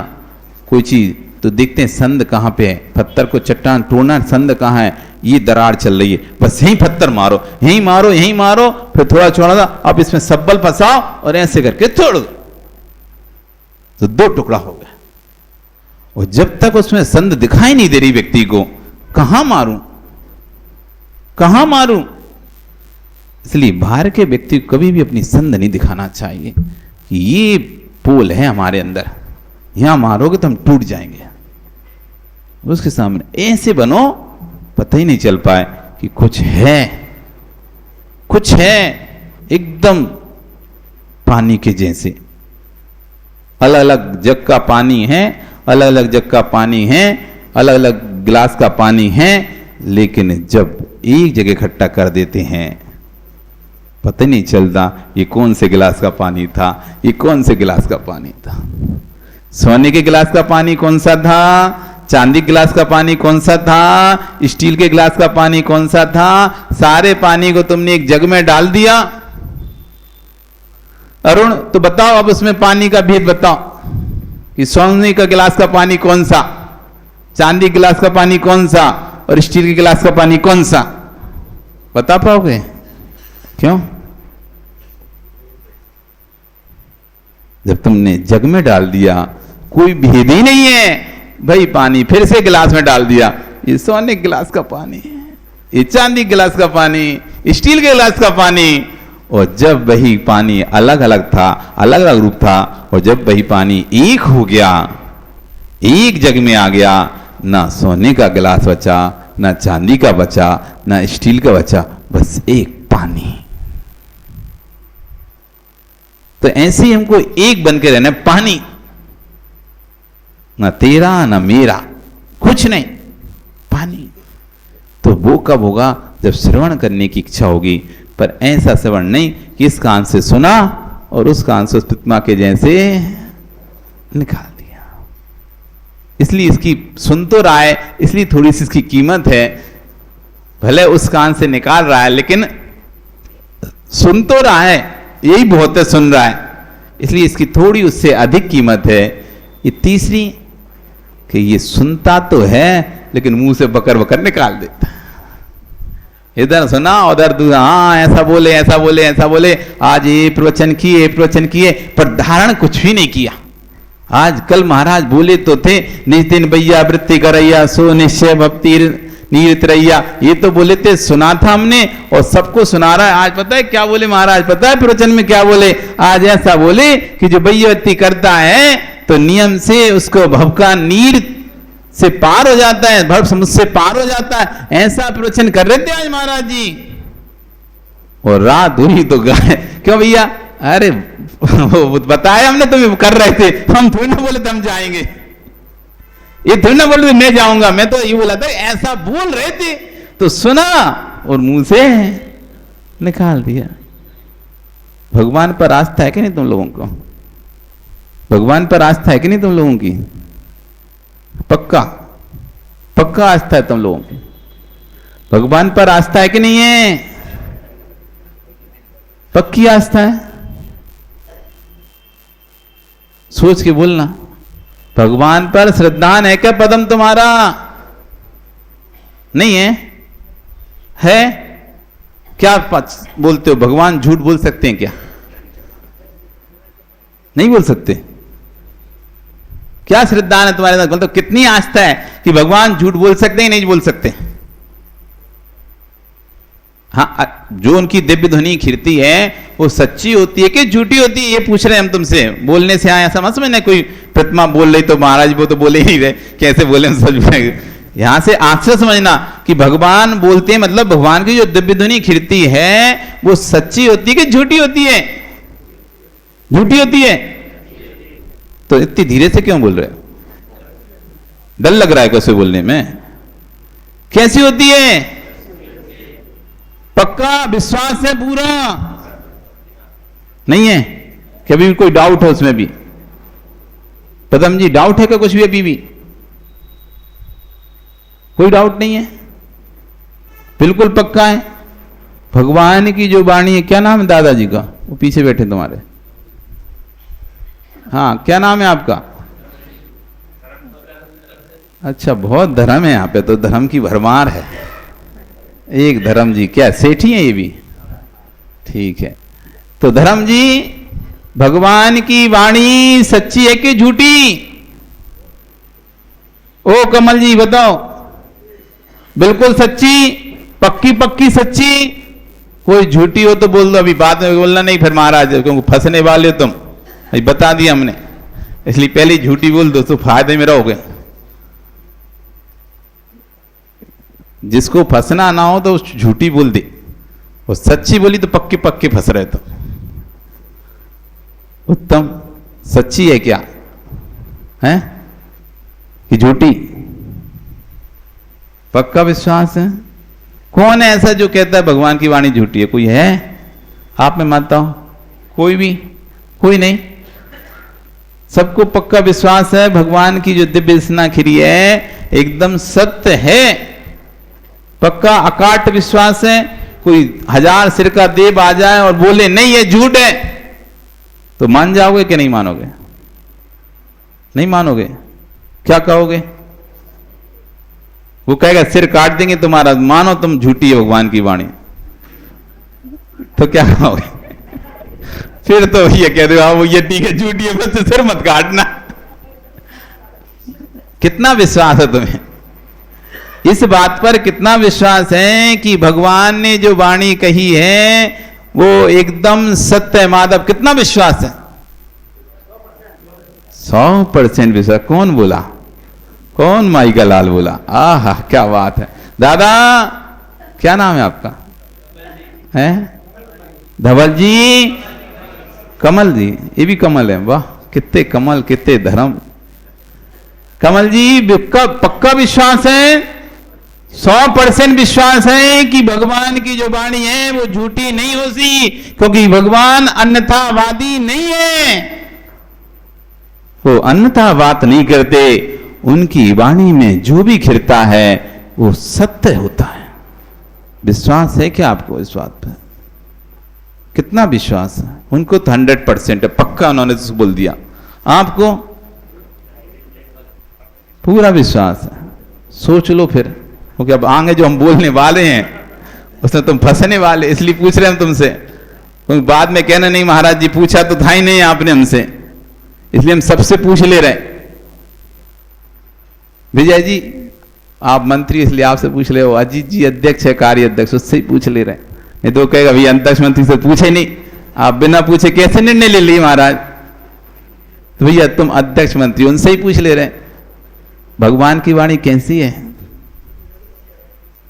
कोई चीज, तो देखते हैं संद कहां पे है, पत्थर को चट्टान तोड़ना, संद कहां है, ये दरार चल रही है, बस यहीं पत्थर मारो, यहीं मारो, यहीं मारो, फिर थोड़ा छोड़ा था, अब इसमें सब्बल फंसाओ और ऐसे करके तोड़ दो, तो 2 टुकड़ा हो गया। और जब तक उसमें संद दिखाई नहीं दे रही व्यक्ति को, कहां मारूं कहां मारूं। इसलिए बाहर के व्यक्ति को कभी भी अपनी संद नहीं दिखाना चाहिए कि ये पोल है हमारे अंदर, यहां मारोगे तो हम टूट जाएंगे। उसके सामने ऐसे बनो पता ही नहीं चल पाए कि कुछ है एकदम पानी के जैसे। अलग अलग जग का पानी है, अलग अलग जग का पानी है, अलग अलग गिलास का पानी है, लेकिन जब एक जगह इकट्ठा कर देते हैं पता नहीं चलता ये कौन से गिलास का पानी था, ये कौन से गिलास का पानी था। सोने के गिलास का पानी कौन सा था, चांदी गिलास का पानी कौन सा था, स्टील के गिलास का पानी कौन सा था, सारे पानी को तुमने एक जग में डाल दिया। अरुण तो बताओ, अब उसमें पानी का भेद बताओ कि सोने का गिलास का पानी कौन सा, चांदी गिलास का पानी कौन सा और स्टील के गिलास का पानी कौन सा, बता पाओगे? क्यों? जब तुमने जग में डाल दिया कोई भेद ही नहीं है, भाई पानी फिर से गिलास में डाल दिया, ये सोने के गिलास का पानी, ये चांदी गिलास का पानी, स्टील के गिलास का पानी। और जब वही पानी अलग अलग था, अलग अलग रूप था, और जब वही पानी एक हो गया, एक जग में आ गया, ना सोने का गिलास बचा, ना चांदी का बचा, ना स्टील का बचा, बस एक पानी। तो ऐसे ही हमको एक बन के रहना, पानी, ना तेरा ना मेरा, कुछ नहीं, पानी। तो वो कब होगा? जब श्रवण करने की इच्छा होगी, पर ऐसा श्रवण नहीं कि इस कान से सुना और उस कान से उस प्रतिमा के जैसे निकाल दिया। इसलिए इसकी सुन तो रहा है, इसलिए थोड़ी सी इसकी कीमत है, भले उस कान से निकाल रहा है लेकिन सुन तो रहा है, यही बहुत है, सुन रहा है, इसलिए इसकी थोड़ी उससे अधिक कीमत है। ये तीसरी कि ये सुनता तो है लेकिन मुंह से बकर बकर निकाल देता, इधर सुना उधर दूसरा, हाँ ऐसा बोले ऐसा बोले ऐसा बोले, आज ये प्रवचन किए प्रवचन किए, पर धारण कुछ भी नहीं किया। आज कल महाराज बोले तो थे, नितिन भैया वृत्ति करैया सो निश्चय भक्ति नीरत रैया, ये तो बोले थे, सुना था हमने और सबको सुना रहा है। आज पता है क्या बोले महाराज? पता है प्रवचन में क्या बोले? आज ऐसा बोले कि जो भैयावृत्ति करता है तो नियम से उसको भव का नीर से पार हो जाता है, भव समुद्र से पार हो जाता है। ऐसा प्रवचन कर रहे थे आज महाराज जी, और रात हुई तो गए। क्यों भैया? अरे वो बताया हमने, तुम्हें कर रहे थे, हम थोड़ी ना बोले थे हम जाएंगे, ये थोड़ी ना बोल रहे मैं जाऊंगा, मैं तो ये बोला था ऐसा बोल रहे थे तो सुना और मुंह से निकाल दिया। भगवान पर आस्था है कि नहीं तुम लोगों को? भगवान पर आस्था है कि नहीं तुम लोगों की? पक्का पक्का आस्था है तुम लोगों की? भगवान पर आस्था है कि नहीं है? पक्की आस्था है? सोच के बोलना, भगवान पर श्रद्धान है क्या पदम तुम्हारा? नहीं है? है क्या बोलते हो? भगवान झूठ बोल सकते हैं क्या? नहीं बोल सकते। क्या श्रद्धान है तुम्हारे साथ? मतलब कितनी आस्था है कि भगवान झूठ बोल सकते हैं? नहीं बोल सकते। हाँ, जो उनकी दिव्य ध्वनि खिरती है वो सच्ची होती है कि झूठी होती है? ये पूछ रहे हैं हम तुमसे। बोलने से आया ऐसा मत समझना, कोई प्रतिमा बोल रही तो महाराज वो तो बोले ही रहे, कैसे बोले हम सच। यहां से आंख से समझना कि भगवान बोलते हैं, मतलब भगवान की जो दिव्य ध्वनि खिरती है वो सच्ची होती है कि झूठी होती है? झूठी होती है। तो इतनी धीरे से क्यों बोल रहे हो? डर लग रहा है कैसे बोलने में? कैसी होती है? पक्का विश्वास है? पूरा नहीं है? कभी भी कोई डाउट है उसमें भी? पदम जी डाउट है क्या कुछ भी? अभी भी कोई डाउट नहीं है? बिल्कुल पक्का है? भगवान की जो वाणी है, क्या नाम है दादाजी का? वो पीछे बैठे तुम्हारे। हाँ, क्या नाम है आपका? अच्छा, बहुत धर्म है यहाँ पे तो, धर्म की भरमार है। एक धर्म जी, क्या सेठी है ये भी? ठीक है। तो धर्म जी, भगवान की वाणी सच्ची है कि झूठी? ओ कमल जी बताओ। बिल्कुल सच्ची, पक्की पक्की सच्ची। कोई झूठी हो तो बोल दो, अभी बाद में बोलना नहीं फिर महाराज, क्योंकि फंसने वाले हो तुम। अभी बता दिया हमने, इसलिए पहले झूठी बोल दो तो फायदे में रहोगे। जिसको फंसना ना हो तो झूठी बोल दे, और सच्ची बोली तो पक्के पक्के फंस रहे। तो उत्तम सच्ची है क्या है कि झूठी? पक्का विश्वास है? कौन है ऐसा जो कहता है भगवान की वाणी झूठी है? कोई है आप में मानता हो? कोई भी? कोई नहीं। सबको पक्का विश्वास है भगवान की जो दिव्य रचना खिरी है एकदम सत्य है। पक्का अकाट विश्वास है। कोई 1000 सिर का देव आ जाए और बोले नहीं ये झूठ है, तो मान जाओगे कि नहीं मानोगे? नहीं मानोगे। क्या कहोगे? वो कहेगा सिर काट देंगे तुम्हारा, मानो तुम झूठी है भगवान की वाणी। तो क्या कहोगे? फिर तो ये कह दो हाँ वो ये ठीक है झूठी है, बस सिर मत काटना। कितना विश्वास है तुम्हें? इस बात पर कितना विश्वास है कि भगवान ने जो वाणी कही है वो एकदम सत्य है? माधव, कितना विश्वास है? 100% विश्वास। कौन बोला? कौन माई का लाल बोला? आहा, क्या बात है। दादा, क्या नाम है आपका? है धवल जी, कमल जी, ये भी कमल है। वाह, कितने कमल, कितने धर्म। कमल जी, पक्का विश्वास है, 100% विश्वास है कि भगवान की जो वाणी है वो झूठी नहीं हो सी, क्योंकि भगवान अन्यथावादी नहीं है, वो अन्यथा बात नहीं करते। उनकी वाणी में जो भी खिरता है वो सत्य होता है। विश्वास है क्या आपको इस बात पर? कितना विश्वास है? उनको तो 100% है, पक्का उन्होंने तो बोल दिया। आपको पूरा विश्वास है। सोच लो फिर, क्योंकि अब आगे जो हम बोलने वाले हैं उसमें तुम फंसने वाले, इसलिए पूछ रहे हैं हम तुमसे। क्योंकि बाद में कहना नहीं महाराज जी पूछा तो था ही नहीं आपने हमसे, इसलिए हम सबसे पूछ ले रहे हैं। विजय जी आप मंत्री, इसलिए आपसे पूछ रहे हो। अजीत जी अध्यक्ष है, कार्य अध्यक्ष, उससे ही पूछ ले रहे हैं। नहीं तो कहेगा भैया अध्यक्ष मंत्री से पूछे नहीं, आप बिना पूछे कैसे निर्णय ले लिए महाराज? तो भैया तुम अध्यक्ष मंत्री, उनसे ही पूछ ले रहे हैं। भगवान की वाणी कैसी है?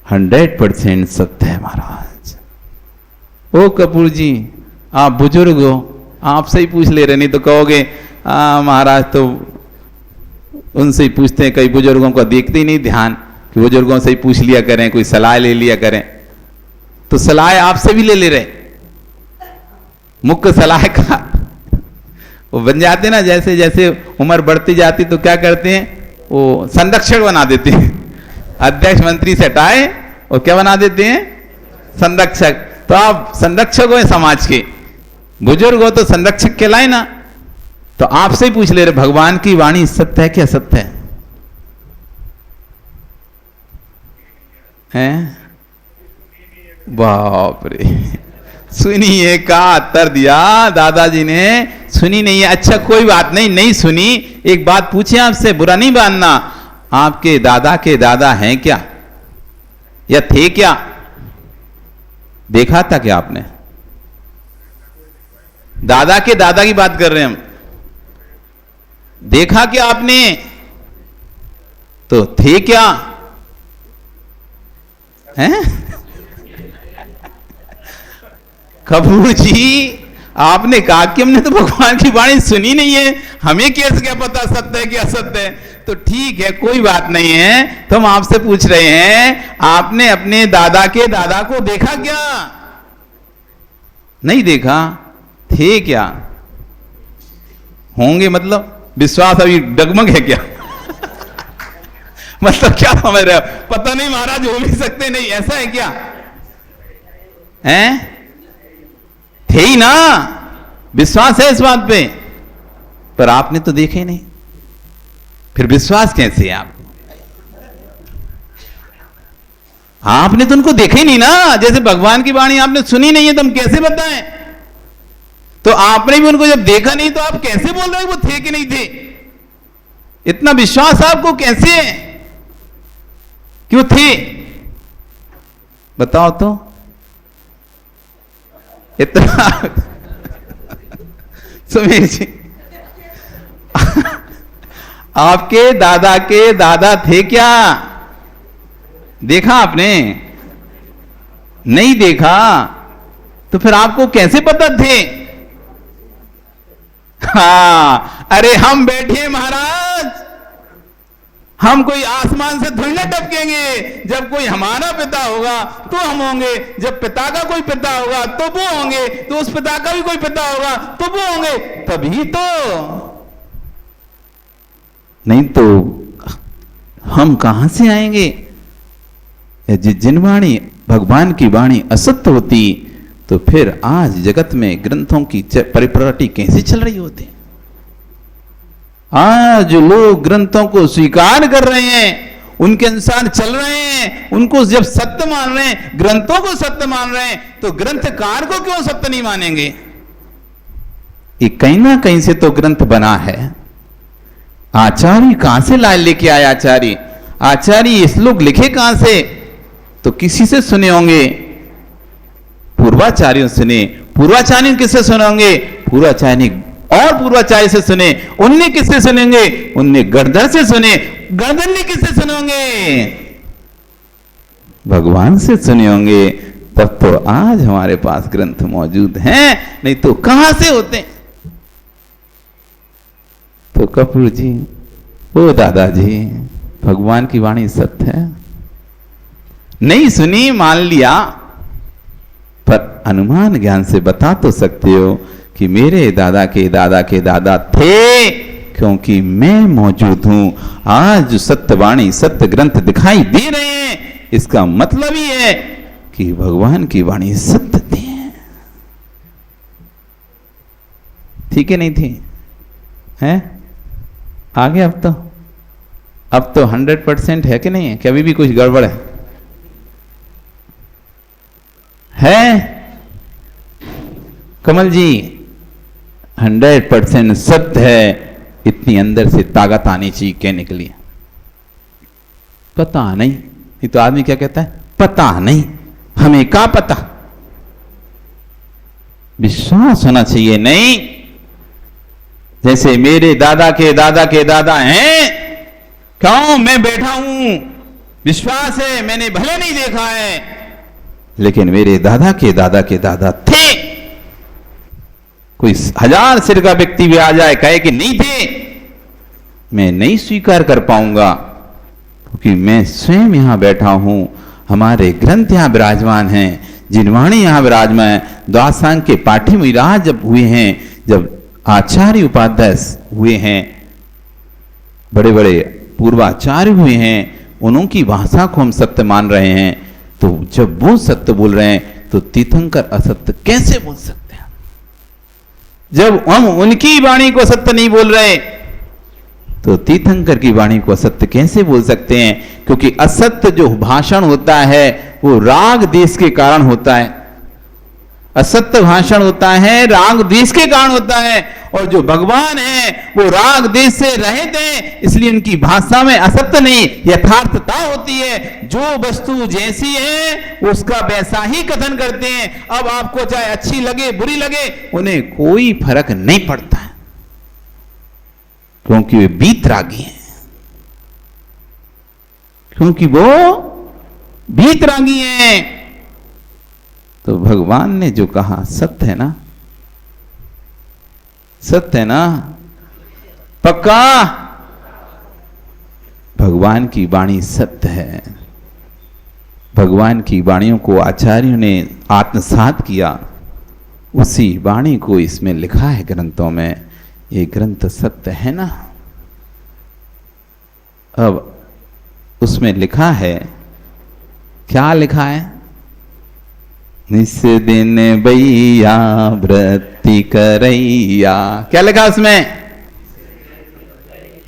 100% सत्य है महाराज। ओ कपूर जी, आप बुजुर्ग हो, आपसे ही पूछ ले रहे, नहीं तो कहोगे महाराज तो उनसे ही पूछते हैं। कई बुजुर्गों को देखते ही नहीं ध्यान कि बुजुर्गों से ही पूछ लिया करें, कोई सलाह ले लिया करें। तो सलाह आपसे भी ले रहे, मुख्य सलाह का वो बन जाते ना। जैसे जैसे उम्र बढ़ती जाती तो क्या करते हैं, वो संरक्षक बना देते हैं। अध्यक्ष मंत्री से हटाए और क्या बना देते हैं? संरक्षक। तो आप संरक्षक हो समाज के, बुजुर्ग हो तो संरक्षक कहलाए ना। तो आपसे ही पूछ ले रहे भगवान की वाणी सत्य है क्या? सत्य है? बाप रे, सुनिए का उत्तर दिया दादाजी ने। सुनी नहीं है? अच्छा कोई बात नहीं, नहीं सुनी। एक बात पूछे आपसे, बुरा नहीं मानना। आपके दादा के दादा हैं क्या या थे क्या? देखा था क्या आपने? दादा के दादा की बात कर रहे हैं हम। देखा क्या आपने? तो थे क्या? हैं? कपूर जी आपने कहा कि हमने तो भगवान की वाणी सुनी नहीं है, हमें कैसे क्या पता सत्य है कि असत्य है? तो ठीक है, कोई बात नहीं है। तो हम आपसे पूछ रहे हैं, आपने अपने दादा के दादा को देखा क्या? नहीं देखा। थे क्या? होंगे मतलब विश्वास अभी डगमग है क्या? मतलब क्या समझ रहे हो? पता नहीं महाराज, हो भी सकते नहीं, ऐसा है क्या? हैं? थे ही ना, विश्वास है इस बात पे। पर आपने तो देखे ही नहीं, फिर विश्वास कैसे है आपको? आपने तो उनको देखा ही नहीं ना। जैसे भगवान की वाणी आपने सुनी नहीं है तो हम कैसे बताएं? तो आपने भी उनको जब देखा नहीं तो आप कैसे बोल रहे हो वो थे कि नहीं थे? इतना विश्वास आपको कैसे है कि वो थे? बताओ तो। इतना सुमीर जी आपके दादा के दादा थे क्या? देखा आपने? नहीं देखा तो फिर आपको कैसे पता थे? हाँ, अरे हम बैठे महाराज, हम कोई आसमान से थोड़ी ना टपकेंगे। जब कोई हमारा पिता होगा तो हम होंगे, जब पिता का कोई पिता होगा तो वो होंगे, तो उस पिता का भी कोई पिता होगा तो वो होंगे, तभी तो। नहीं तो हम कहां से आएंगे? जिन वाणी भगवान की वाणी असत्य होती तो फिर आज जगत में ग्रंथों की परिपाटी कैसे चल रही होती? आज लोग ग्रंथों को स्वीकार कर रहे हैं, उनके अनुसार चल रहे हैं, उनको जब सत्य मान रहे हैं, ग्रंथों को सत्य मान रहे हैं, तो ग्रंथकार को क्यों सत्य नहीं मानेंगे? ये कहीं ना कहीं से तो ग्रंथ बना है, आचार्य कहां से ला लेके आए? आचार्य ये श्लोक लिखे कहां से? तो किसी से सुने होंगे, पूर्वाचार्यों सुने। पूर्वाचार्य किससे सुने होंगे? पूर्वाचार्य और पूर्वाचार्य से सुने। उनने किससे सुनेंगे? उनने गर्दन से सुने। गर्दन ने किससे सुने होंगे? भगवान से सुने होंगे। तब तो आज हमारे पास ग्रंथ मौजूद हैं, नहीं तो कहां से होते? तो कपूर जी, ओ दादाजी, भगवान की वाणी सत्य है। नहीं सुनी, मान लिया, पर अनुमान ज्ञान से बता तो सकते हो कि मेरे दादा के दादा के दादा थे, क्योंकि मैं मौजूद हूं। आज जो सत्यवाणी, सत्य ग्रंथ दिखाई दे रहे हैं, इसका मतलब ही है कि भगवान की वाणी सत्य थी। ठीक है, नहीं थी? है आगे अब तो 100% है कि नहीं है? कि अभी भी कुछ गड़बड़ है? कमल जी, 100% सत्य है। इतनी अंदर से ताकत आनी चाहिए कहने के लिए। पता नहीं, ये तो आदमी क्या कहता है? पता नहीं, हमें क्या पता? विश्वास होना चाहिए। नहीं, जैसे मेरे दादा के दादा के दादा हैं, क्यों मैं बैठा हूं, विश्वास है, मैंने भले नहीं देखा है, लेकिन मेरे दादा के दादा के दादा थे। कोई 1000 सिर का व्यक्ति भी आ जाए कहे कि नहीं थे, मैं नहीं स्वीकार कर पाऊंगा, क्योंकि मैं स्वयं यहां बैठा हूं। हमारे ग्रंथ यहां विराजमान हैं, जिनवाणी यहां विराजमान है। द्वादशांग के पाठी विराज जब हुए हैं, जब आचार्य उपाध्याय हुए हैं, बड़े बड़े पूर्वाचार्य हुए हैं, उनकी भाषा को हम सत्य मान रहे हैं। तो जब वो सत्य बोल रहे हैं, तो तीर्थंकर असत्य कैसे बोल सकते हैं? जब हम उनकी वाणी को सत्य नहीं बोल रहे, तो तीर्थंकर की वाणी को असत्य कैसे बोल सकते हैं? क्योंकि असत्य जो भाषण होता है, वो राग देश के कारण होता है। असत्य भाषण होता है, राग देश के कारण होता है। और जो भगवान है, वो राग देश से रहित हैं, इसलिए उनकी भाषा में असत्य नहीं, यथार्थता होती है। जो वस्तु जैसी है, उसका वैसा ही कथन करते हैं। अब आपको चाहे अच्छी लगे बुरी लगे, उन्हें कोई फर्क नहीं पड़ता है, क्योंकि वे बीतरागी हैं, क्योंकि वो बीतरागी हैं। तो भगवान ने जो कहा सत्य है ना? सत्य है ना? पक्का? भगवान की वाणी सत्य है। भगवान की वाणियों को आचार्यों ने आत्मसात किया, उसी वाणी को इसमें लिखा है ग्रंथों में। ये ग्रंथ सत्य है ना? अब उसमें लिखा है, क्या लिखा है? निस दिन बैया व्रति करैया। क्या लिखा उसमें?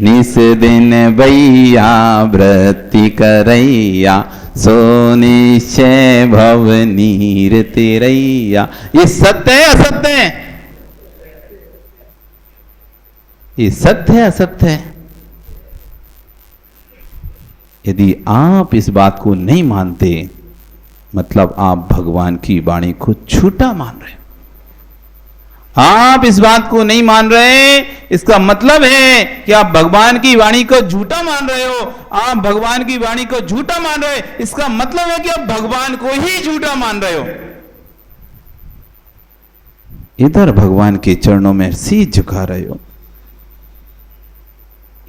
निस दिन बैया व्रति करैया, सो निश्चय भव नीर तिरैया। ये सत्य है असत्य है? ये सत्य है असत्य है? यदि आप इस बात को नहीं मानते, मतलब आप भगवान की वाणी को झूठा मान रहे हो। आप इस बात को नहीं मान रहे, इसका मतलब है कि आप भगवान की वाणी को झूठा मान रहे हो। आप भगवान की वाणी को झूठा मान रहे हो, इसका मतलब है कि आप भगवान को ही झूठा मान रहे हो। इधर भगवान के चरणों में शीश झुका रहे हो,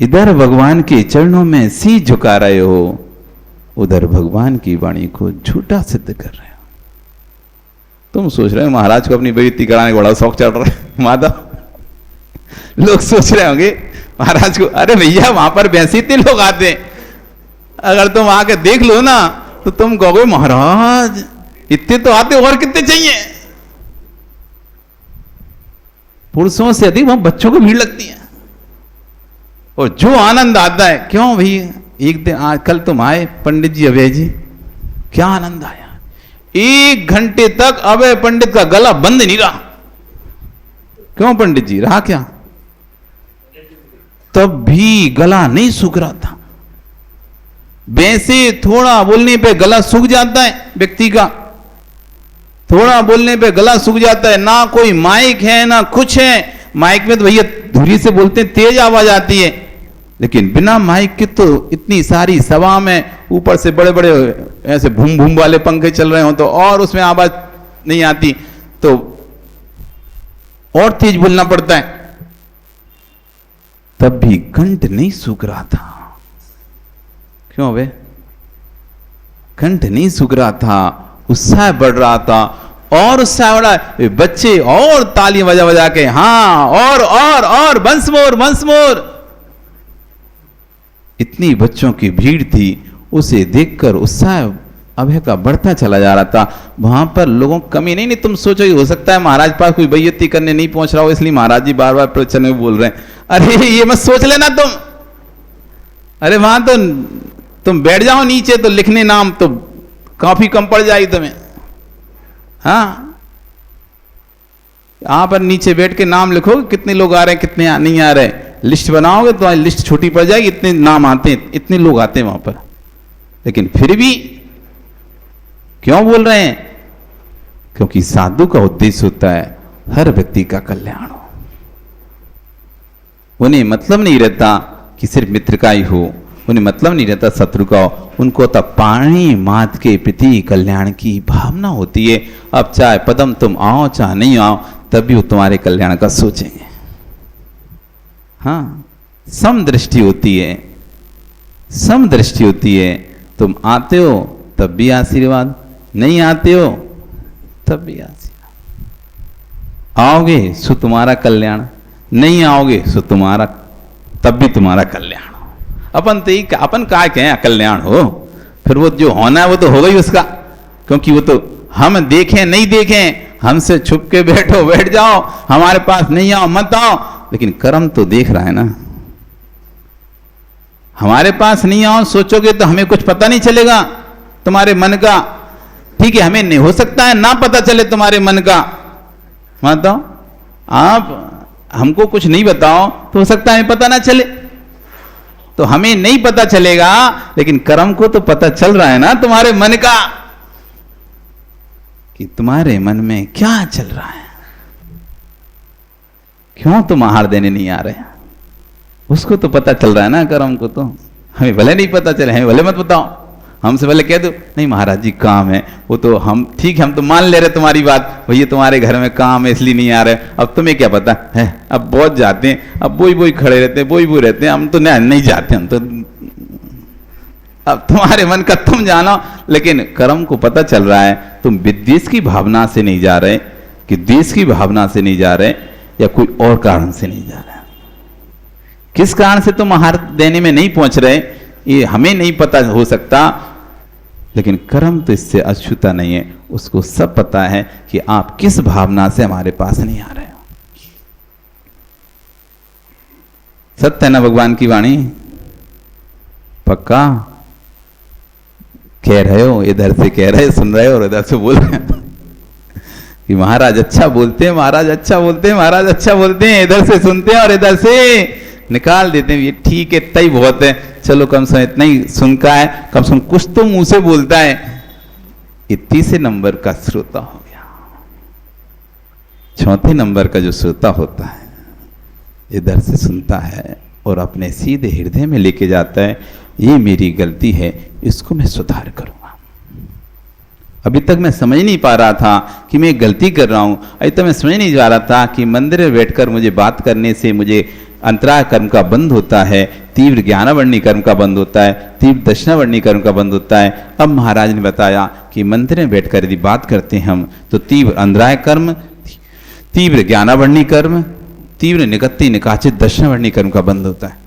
इधर भगवान के चरणों में शीश झुका रहे हो, उधर भगवान की वाणी को झूठा सिद्ध कर रहे हो। तुम सोच रहे हो महाराज को अपनी बेइज्जती कराने का बड़ा शौक चढ़ रहा है। माधव लोग सोच रहे होंगे महाराज को, अरे भैया वहां पर वैसे इतने लोग आते हैं, अगर तुम आके देख लो ना तो तुम कहोगे महाराज इतने तो आते, और कितने चाहिए? पुरुषों से अधिक वहां बच्चों को भीड़ लगती है। और जो आनंद आता है, क्यों भाई एक दिन कल तुम आए पंडित जी अभय जी, क्या आनंद आया। 1 घंटे तक अभय पंडित का गला बंद नहीं रहा। क्यों पंडित जी, रहा क्या? तब भी गला नहीं सूख रहा था। वैसे थोड़ा बोलने पे गला सूख जाता है व्यक्ति का, थोड़ा बोलने पे गला सूख जाता है, ना कोई माइक है ना कुछ है। माइक में तो भैया धुरी से बोलते हैं, तेज आवाज आती है, लेकिन बिना माइक के तो इतनी सारी सभा में ऊपर से बड़े बड़े ऐसे भूम भूम वाले पंखे चल रहे हो तो और उसमें आवाज नहीं आती, तो और तेज बोलना पड़ता है। तब भी कंठ नहीं सूख रहा था। क्यों बे? कंठ नहीं सूख रहा था, उत्साह बढ़ रहा था, और उत्साह बढ़ा। बच्चे और तालियां बजा बजा के हाँ और वंस मोर। इतनी बच्चों की भीड़ थी, उसे देखकर उत्साह अभय का बढ़ता चला जा रहा था। वहां पर लोगों की कमी नहीं तुम सोचो हो सकता है महाराज पास कोई बेइज्जती करने नहीं पहुंच रहा हो, इसलिए महाराज जी बार बार प्रवचन में बोल रहे हैं। अरे ये मत सोच लेना तुम, अरे वहां तो तुम बैठ जाओ नीचे तो लिखने नाम, तो काफी कम पड़ जाएगी तुम्हें। हाँ, यहां पर नीचे बैठ के नाम लिखोगे कितने लोग आ रहे हैं कितने नहीं आ रहे, लिस्ट बनाओगे तो लिस्ट छोटी पड़ जाएगी, इतने नाम आते हैं, इतने लोग आते हैं वहां पर। लेकिन फिर भी क्यों बोल रहे हैं? क्योंकि साधु का उद्देश्य होता है हर व्यक्ति का कल्याण हो। उन्हें मतलब नहीं रहता कि सिर्फ मित्र का ही हो, उन्हें मतलब नहीं रहता शत्रु का हो, उनको तब पाणी मात के प्रति कल्याण की भावना होती है। अब चाहे पदम तुम आओ चाहे नहीं आओ, तब भी वो तुम्हारे कल्याण का सोचेंगे। हाँ, समदृष्टि होती है, समदृष्टि होती है। तुम आते हो तब भी आशीर्वाद, नहीं आते हो तब भी आशीर्वाद। आओगे सो तुम्हारा कल्याण, नहीं आओगे सो तुम्हारा तब भी तुम्हारा कल्याण हो। अपन तो अपन काय कहें कल्याण हो, फिर वो जो होना है वो तो होगा ही उसका, क्योंकि वो तो हम देखें नहीं देखें, हमसे छुप के बैठ जाओ, हमारे पास नहीं आओ मत आओ, लेकिन कर्म तो देख रहा है ना। हमारे पास नहीं आओ सोचोगे तो हमें कुछ पता नहीं चलेगा तुम्हारे मन का, ठीक है। हमें नहीं हो सकता है ना पता चले तुम्हारे मन का, बताओ आप हमको कुछ नहीं बताओ तो हो सकता है हमें पता ना चले, तो हमें नहीं पता चलेगा, लेकिन कर्म को तो पता चल रहा है ना तुम्हारे मन का, कि तुम्हारे मन में क्या चल रहा है, क्यों तुम आहार देने नहीं आ रहे, उसको तो पता चल रहा है ना। कर्म को तो हमें भले नहीं पता चले, हमें भले मत बताओ, हमसे भले कह दो नहीं महाराज जी काम है, वो तो हम ठीक है, हम तो मान ले रहे तुम्हारी बात, भैया तुम्हारे घर में काम है इसलिए नहीं आ रहे, अब तुम्हें क्या पता है, अब बहुत जाते हैं, अब बोई खड़े रहते हैं, बोई रहते हैं, हम तो नहीं जाते, हम तो अब तुम्हारे मन का तुम जानो, लेकिन कर्म को पता चल रहा है तुम विद्वेष की भावना से नहीं जा रहे, कि द्वेष की भावना से नहीं जा रहे, या कोई और कारण से नहीं जा रहे। किस कारण से तुम आहार देने में नहीं पहुंच रहे ये हमें नहीं पता हो सकता, लेकिन कर्म तो इससे अछूता नहीं है, उसको सब पता है कि आप किस भावना से हमारे पास नहीं आ रहे हो। सत्य है ना भगवान की वाणी? पक्का कह रहे हो, इधर से कह रहे सुन रहे हो और इधर से बोल रहे हैं कि महाराज अच्छा बोलते हैं, महाराज अच्छा बोलते हैं, महाराज अच्छा बोलते हैं, इधर से सुनते हैं और इधर से निकाल देते हैं। ये ठीक है, इतना ही बहुत है, चलो कम से इतना ही सुनता है, कम से कम कुछ तो मुंह से बोलता है। ये तीसरे नंबर का श्रोता हो गया। चौथे नंबर का जो श्रोता होता है इधर से सुनता है और अपने सीधे हृदय में लेके जाता है, ये मेरी गलती है, इसको मैं सुधार करूंगा। अभी तक मैं समझ नहीं पा रहा था कि मैं गलती कर रहा हूं, अभी तक मैं समझ नहीं जा रहा था कि मंदिर में बैठकर मुझे बात करने से मुझे अंतराय कर्म का बंद होता है, तीव्र ज्ञानावर्णी कर्म का बंद होता है, तीव्र दक्षिणावर्णी कर्म का बंद होता है। अब महाराज ने बताया कि मंदिर में बैठकर यदि बात करते हैं हम तो तीव्र अंतराय कर्म, तीव्र ज्ञानावर्णी कर्म, तीव्र निगत्ति निकाचित दक्षिणावर्णी कर्म का बंद होता है।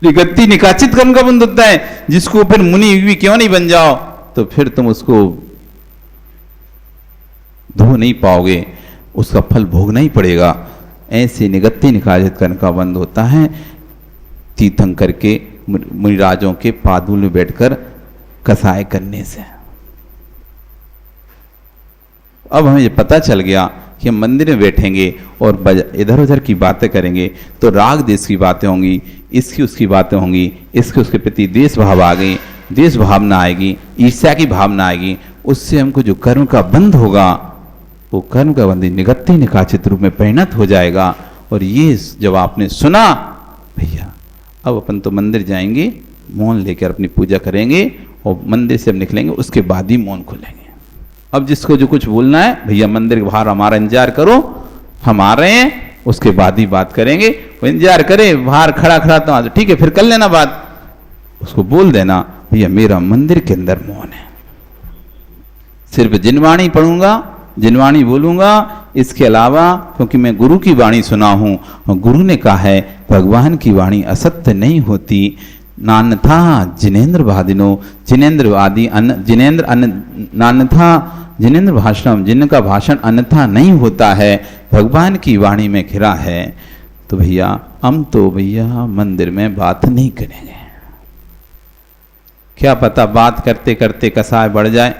निगत्ति निकाचित कर्म का बंद होता है, जिसको फिर मुनि भी क्यों नहीं बन जाओ तो फिर तुम उसको धो नहीं पाओगे, उसका फल भोगना ही पड़ेगा। ऐसे निगत्ति निकाचित कर्म का बंद होता है तीर्थंकर के मुनिराजों के पादुल में बैठकर कसाय करने से। अब हमें ये पता चल गया कि हम मंदिर में बैठेंगे और इधर उधर की बातें करेंगे तो राग देश की बातें होंगी, इसकी उसकी बातें होंगी, इसके उसके प्रति देश भाव आ गई, देश भावना आएगी, ईर्ष्या की भावना आएगी। उससे हमको जो कर्म का बंध होगा वो कर्म का बंध निगत्य निकाचित रूप में परिणत हो जाएगा। और ये जब आपने सुना भैया, अब अपन तो मंदिर जाएंगे, मौन लेकर अपनी पूजा करेंगे और मंदिर से अब निकलेंगे उसके बाद ही मौन खोलेंगे। अब जिसको जो कुछ बोलना है भैया मंदिर के बाहर हमारा इंतजार करो, हम आ रहे हैं, उसके बाद ही बात करेंगे। वो इंतजार करे बाहर खड़ा खड़ा तो ठीक है फिर कर लेना बात, उसको बोल देना भैया मेरा मंदिर के अंदर मौन है, सिर्फ जिनवाणी पढ़ूंगा, जिनवाणी बोलूंगा, इसके अलावा क्योंकि मैं गुरु की वाणी सुना हूं और गुरु ने कहा है भगवान की वाणी असत्य नहीं होती। नान्यथा जिनेन्द्र वादिनो, जिनेन्द्र वादी नान्यथा जिनेन्द्र भाषणम, जिनका भाषण अन्यथा नहीं होता है, भगवान की वाणी में घिरा है। तो भैया हम तो भैया मंदिर में बात नहीं करेंगे। क्या पता बात करते करते कसाय बढ़ जाए,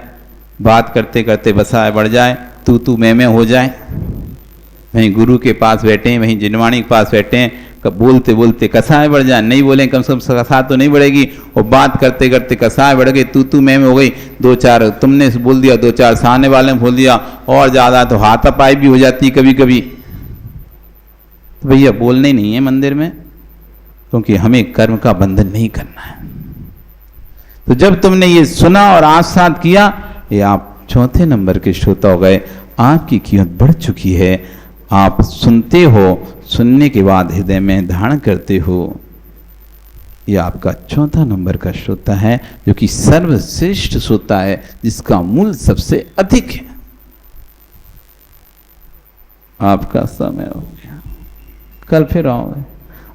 बात करते करते बसाए बढ़ जाए, तू मैं हो जाए। वहीं गुरु के पास बैठे हैं, वहीं जिनवाणी के पास बैठे हैं, बोलते बोलते कसाय बढ़ जाए, नहीं बोलें कम से कम कसा तो नहीं बढ़ेगी। और बात करते करते कसाय बढ़ गई, तू मैं हो गई, दो चार तुमने बोल दिया, दो चार सामने वाले ने बोल दिया, और ज़्यादा तो हाथापाई भी हो जाती कभी कभी। तो भैया बोलने नहीं है मंदिर में, क्योंकि हमें कर्म का बंधन नहीं करना है। तो जब तुमने ये सुना और आत्मसात किया, ये आप चौथे नंबर के श्रोता हो गए, आपकी कीमत बढ़ चुकी है। आप सुनते हो, सुनने के बाद हृदय में धारण करते हो। यह आपका चौथा नंबर का श्रोता है, जो कि सर्वश्रेष्ठ श्रोता है, जिसका मूल सबसे अधिक है। आपका समय हो गया, कल फिर आओगे।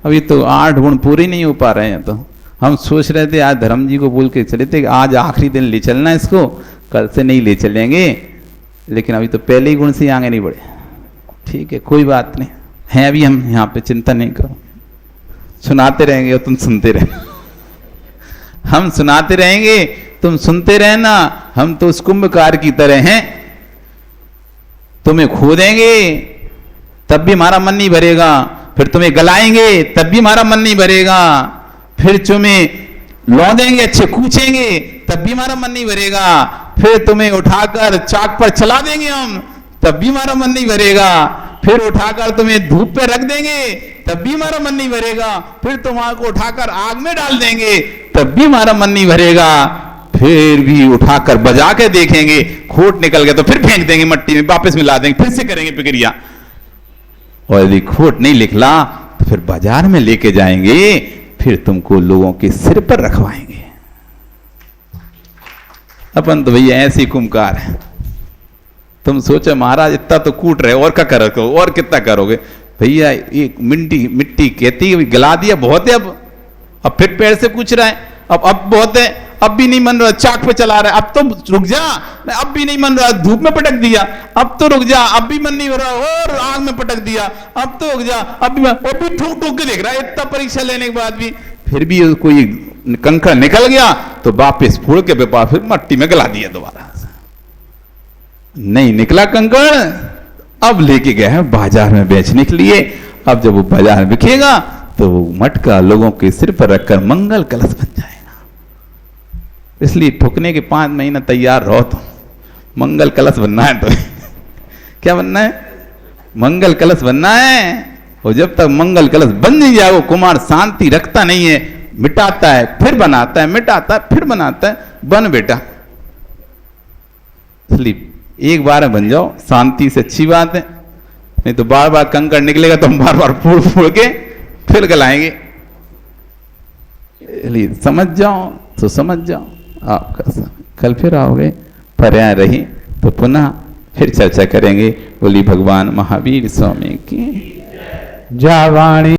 अभी तो 8 गुण पूरे नहीं हो पा रहे हैं। तो हम सोच रहे थे आज धर्म जी को बोल के चले थे आज आखिरी दिन ले चलना इसको, कल से नहीं ले चलेंगे, लेकिन अभी तो पहले ही गुण से आगे नहीं बढ़े। ठीक है कोई बात नहीं है, अभी हम यहाँ पे चिंता नहीं करो, सुनाते रहेंगे और तुम सुनते रहना। हम सुनाते रहेंगे तुम सुनते रहना। हम तो उस कुंभकार की तरह हैं, तुम्हें खो देंगे तब भी हमारा मन नहीं भरेगा, फिर तुम्हें गलाएंगे तब भी हमारा मन नहीं भरेगा, फिर तुम्हें लौ देंगे अच्छे कूचेंगे तब भी हमारा मन नहीं भरेगा, फिर तुम्हें उठाकर चाक पर चला देंगे हम तब भी हमारा मन नहीं भरेगा, फिर उठाकर तुम्हें धूप पे रख देंगे तब भी हमारा मन नहीं भरेगा, फिर तुम्हारे को उठाकर आग में डाल देंगे तब भी हमारा मन नहीं भरेगा, फिर भी उठाकर बजा के देखेंगे, खोट निकल गया तो फिर फेंक देंगे मट्टी में, वापस मिला देंगे, फिर से करेंगे प्रक्रिया। और यदि खोट नहीं निकला तो फिर बाजार में लेके जाएंगे, फिर तुमको लोगों के सिर पर रखवाएंगे। अपन तो भैया ऐसे कुंभकार है। तुम सोचो महाराज इतना तो कूट रहे, और क्या करोगे, और कितना करोगे भैया। एक मिट्टी कहती है गला दिया बहुत है, अब फिर पैर से पूछ रहा है, अब बहुत है, अब भी नहीं मन रहा, चाक पे चला रहा है, अब तो रुक जा, अब भी नहीं मन रहा, धूप में पटक दिया, अब तो रुक जा, अब भी मन नहीं हो रहा, और आग में पटक दिया, अब तो रुक जा, अब भी ठोक ठोक के देख रहा है, इतना परीक्षा लेने के बाद भी, फिर भी कोई कंकड़ निकल गया तो वापिस फोड़ के बेपार फिर मट्टी में गला दिया दोबारा। नहीं निकला कंकड़, अब लेके गए हैं बाजार में बेचने के लिए। अब जब वो बाजार में बिकेगा तो वो मटका लोगों के सिर पर रखकर मंगल कलश बन जाएगा। इसलिए ठुकने के 5 महीना तैयार रहो, तो मंगल कलश बनना है। तो क्या बनना है? मंगल कलश बनना है। और जब तक मंगल कलश बन नहीं जाए, वो कुमार शांति रखता नहीं है, मिटाता है फिर बनाता है, मिटाता है फिर बनाता है। बन बेटा, इसलिए एक बार बन जाओ, शांति से अच्छी बात है, नहीं तो बार बार कंकड़ निकलेगा तो हम बार बार फोड़ फोड़ के फिर गलाएंगे। इसलिए समझ जाओ तो समझ जाओ। आपका कल फिर आओगे, पर्याय रही तो पुनः फिर चर्चा करेंगे। बोली भगवान महावीर स्वामी की जय। वाणी।